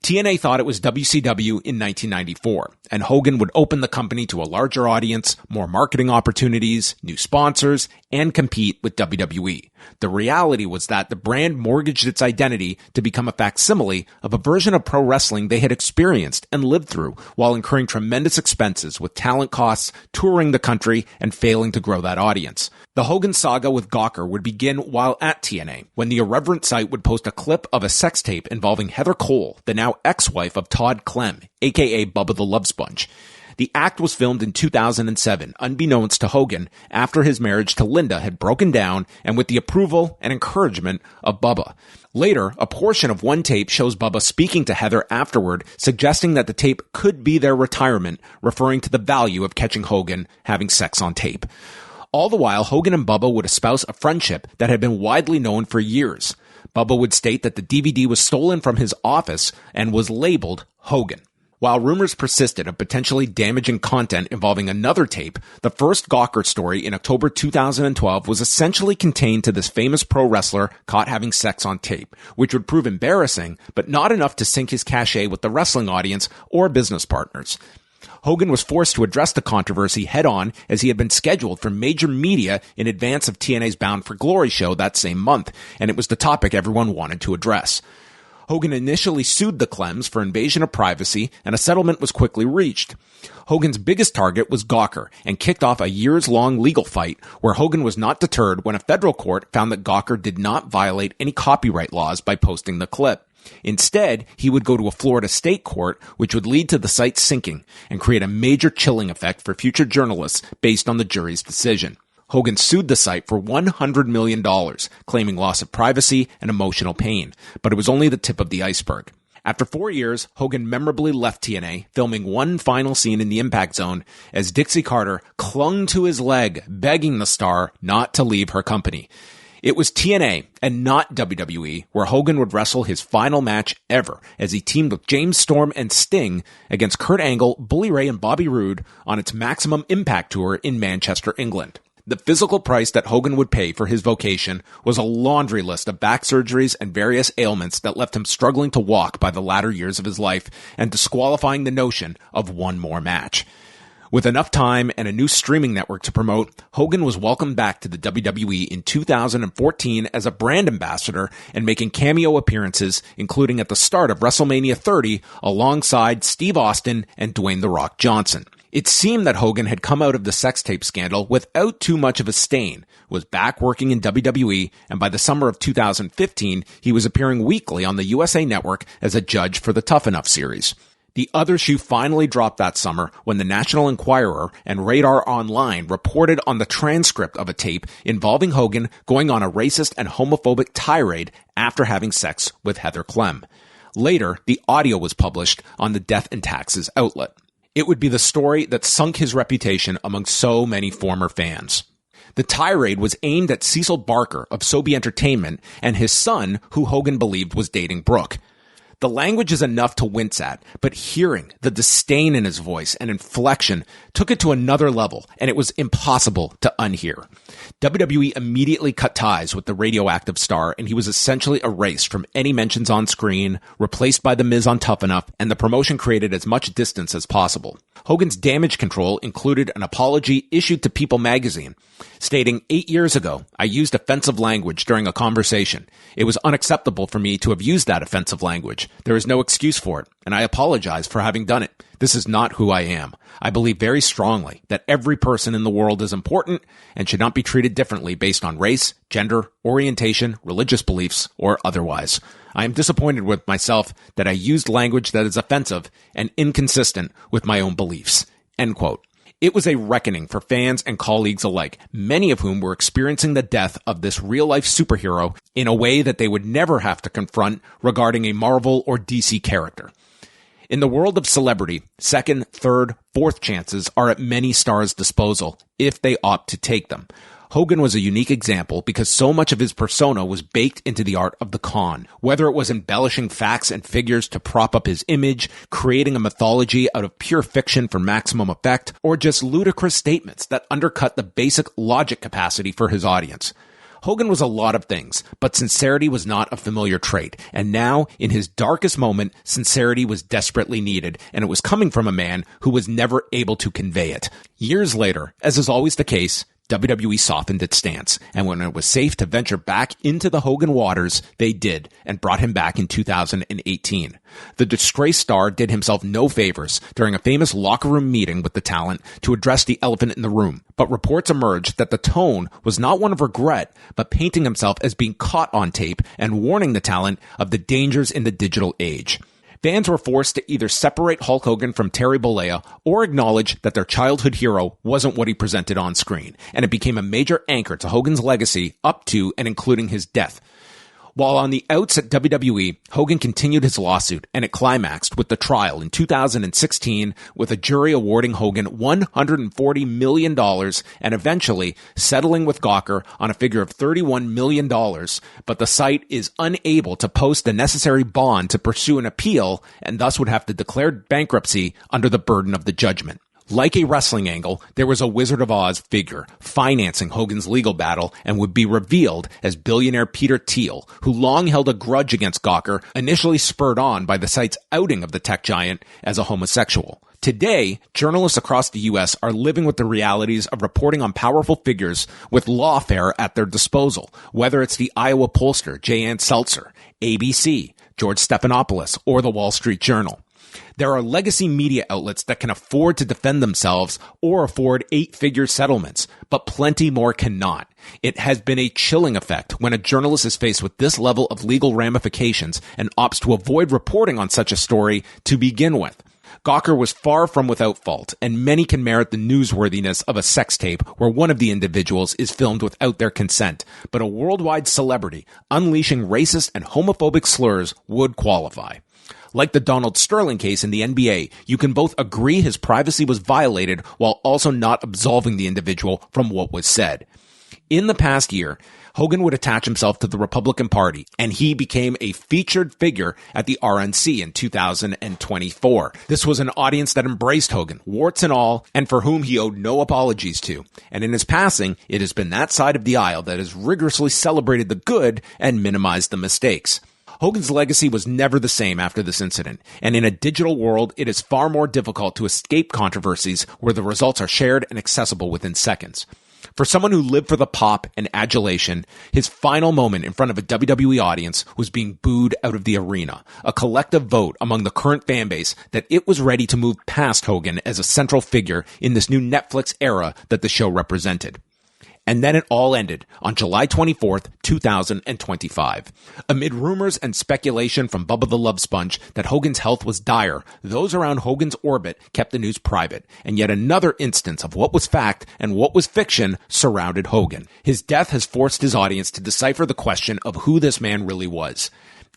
TNA thought it was WCW in 1994, and Hogan would open the company to a larger audience, more marketing opportunities, new sponsors, and compete with WWE. The reality was that the brand mortgaged its identity to become a facsimile of a version of pro wrestling they had experienced and lived through while incurring tremendous expenses with talent costs, touring the country, and failing to grow that audience. The Hogan saga with Gawker would begin while at TNA, when the irreverent site would post a clip of a sex tape involving Heather Cole, the now ex-wife of Todd Clem, aka Bubba the Love Sponge. The act was filmed in 2007, unbeknownst to Hogan, after his marriage to Linda had broken down and with the approval and encouragement of Bubba. Later, a portion of one tape shows Bubba speaking to Heather afterward, suggesting that the tape could be their retirement, referring to the value of catching Hogan having sex on tape. All the while, Hogan and Bubba would espouse a friendship that had been widely known for years. Bubba would state that the DVD was stolen from his office and was labeled Hogan. While rumors persisted of potentially damaging content involving another tape, the first Gawker story in October 2012 was essentially contained to this famous pro wrestler caught having sex on tape, which would prove embarrassing, but not enough to sink his cachet with the wrestling audience or business partners. Hogan was forced to address the controversy head-on as he had been scheduled for major media in advance of TNA's Bound for Glory show that same month, and it was the topic everyone wanted to address. Hogan initially sued the Clems for invasion of privacy, and a settlement was quickly reached. Hogan's biggest target was Gawker, and kicked off a years-long legal fight where Hogan was not deterred when a federal court found that Gawker did not violate any copyright laws by posting the clip. Instead, he would go to a Florida state court, which would lead to the site sinking and create a major chilling effect for future journalists based on the jury's decision. Hogan sued the site for $100 million, claiming loss of privacy and emotional pain, but it was only the tip of the iceberg. After 4 years, Hogan memorably left TNA, filming one final scene in the Impact Zone as Dixie Carter clung to his leg, begging the star not to leave her company. It was TNA and not WWE where Hogan would wrestle his final match ever as he teamed with James Storm and Sting against Kurt Angle, Bully Ray, and Bobby Roode on its Maximum Impact Tour in Manchester, England. The physical price that Hogan would pay for his vocation was a laundry list of back surgeries and various ailments that left him struggling to walk by the latter years of his life and disqualifying the notion of one more match. With enough time and a new streaming network to promote, Hogan was welcomed back to the WWE in 2014 as a brand ambassador and making cameo appearances, including at the start of WrestleMania 30 alongside Steve Austin and Dwayne "The Rock" Johnson. It seemed that Hogan had come out of the sex tape scandal without too much of a stain, was back working in WWE, and by the summer of 2015, he was appearing weekly on the USA Network as a judge for the Tough Enough series. The other shoe finally dropped that summer when the National Enquirer and Radar Online reported on the transcript of a tape involving Hogan going on a racist and homophobic tirade after having sex with Heather Clem. Later, the audio was published on the Death and Taxes outlet. It would be the story that sunk his reputation among so many former fans. The tirade was aimed at Cecil Barker of Sobe Entertainment and his son, who Hogan believed was dating Brooke. The language is enough to wince at, but hearing the disdain in his voice and inflection took it to another level, and it was impossible to unhear. WWE immediately cut ties with the radioactive star, and he was essentially erased from any mentions on screen, replaced by The Miz on Tough Enough, and the promotion created as much distance as possible. Hogan's damage control included an apology issued to People magazine, stating, 8 years ago, I used offensive language during a conversation. It was unacceptable for me to have used that offensive language. There is no excuse for it, and I apologize for having done it. This is not who I am. I believe very strongly that every person in the world is important and should not be treated differently based on race, gender, orientation, religious beliefs, or otherwise. I am disappointed with myself that I used language that is offensive and inconsistent with my own beliefs. End quote. It was a reckoning for fans and colleagues alike, many of whom were experiencing the death of this real-life superhero in a way that they would never have to confront regarding a Marvel or DC character. In the world of celebrity, second, third, fourth chances are at many stars' disposal if they opt to take them. Hogan was a unique example because so much of his persona was baked into the art of the con. Whether it was embellishing facts and figures to prop up his image, creating a mythology out of pure fiction for maximum effect, or just ludicrous statements that undercut the basic logic capacity for his audience. Hogan was a lot of things, but sincerity was not a familiar trait, and now, in his darkest moment, sincerity was desperately needed, and it was coming from a man who was never able to convey it. Years later, as is always the case, WWE softened its stance, and when it was safe to venture back into the Hogan waters, they did, and brought him back in 2018. The disgraced star did himself no favors during a famous locker room meeting with the talent to address the elephant in the room, but reports emerged that the tone was not one of regret, but painting himself as being caught on tape and warning the talent of the dangers in the digital age. Fans were forced to either separate Hulk Hogan from Terry Bollea or acknowledge that their childhood hero wasn't what he presented on screen, and it became a major anchor to Hogan's legacy up to and including his death. While on the outs at WWE, Hogan continued his lawsuit, and it climaxed with the trial in 2016 with a jury awarding Hogan $140 million and eventually settling with Gawker on a figure of $31 million, but the site is unable to post the necessary bond to pursue an appeal and thus would have to declare bankruptcy under the burden of the judgment. Like a wrestling angle, there was a Wizard of Oz figure financing Hogan's legal battle and would be revealed as billionaire Peter Thiel, who long held a grudge against Gawker, initially spurred on by the site's outing of the tech giant as a homosexual. Today, journalists across the U.S. are living with the realities of reporting on powerful figures with lawfare at their disposal, whether it's the Iowa pollster Jay Ann Seltzer, ABC, George Stephanopoulos, or the Wall Street Journal. There are legacy media outlets that can afford to defend themselves or afford 8-figure settlements, but plenty more cannot. It has been a chilling effect when a journalist is faced with this level of legal ramifications and opts to avoid reporting on such a story to begin with. Gawker was far from without fault, and many can merit the newsworthiness of a sex tape where one of the individuals is filmed without their consent, but a worldwide celebrity unleashing racist and homophobic slurs would qualify. Like the Donald Sterling case in the NBA, you can both agree his privacy was violated while also not absolving the individual from what was said. In the past year, Hogan would attach himself to the Republican Party, and he became a featured figure at the RNC in 2024. This was an audience that embraced Hogan, warts and all, and for whom he owed no apologies to. And in his passing, it has been that side of the aisle that has rigorously celebrated the good and minimized the mistakes. Hogan's legacy was never the same after this incident, and in a digital world, it is far more difficult to escape controversies where the results are shared and accessible within seconds. For someone who lived for the pop and adulation, his final moment in front of a WWE audience was being booed out of the arena, a collective vote among the current fan base that it was ready to move past Hogan as a central figure in this new Netflix era that the show represented. And then it all ended on July 24th, 2025. Amid rumors and speculation from Bubba the Love Sponge that Hogan's health was dire, those around Hogan's orbit kept the news private, and yet another instance of what was fact and what was fiction surrounded Hogan. His death has forced his audience to decipher the question of who this man really was.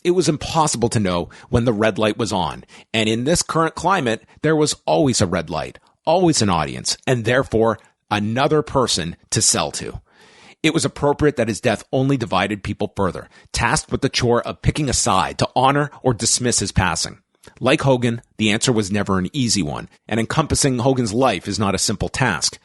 It was impossible to know when the red light was on, and in this current climate, there was always a red light, always an audience, and therefore another person to sell to. It was appropriate that his death only divided people further, tasked with the chore of picking a side to honor or dismiss his passing. Like Hogan, the answer was never an easy one, and encompassing Hogan's life is not a simple task.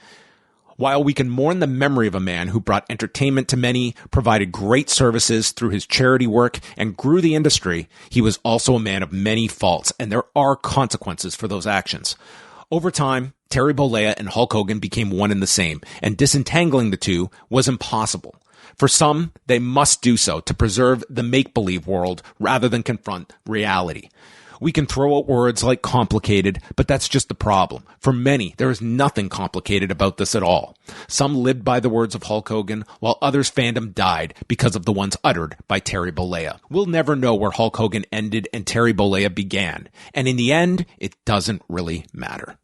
While we can mourn the memory of a man who brought entertainment to many, provided great services through his charity work, and grew the industry, he was also a man of many faults, and there are consequences for those actions. Over time, Terry Bollea and Hulk Hogan became one and the same, and disentangling the two was impossible. For some, they must do so to preserve the make-believe world rather than confront reality. We can throw out words like complicated, but that's just the problem. For many, there is nothing complicated about this at all. Some lived by the words of Hulk Hogan, while others' fandom died because of the ones uttered by Terry Bollea. We'll never know where Hulk Hogan ended and Terry Bollea began, and in the end, it doesn't really matter.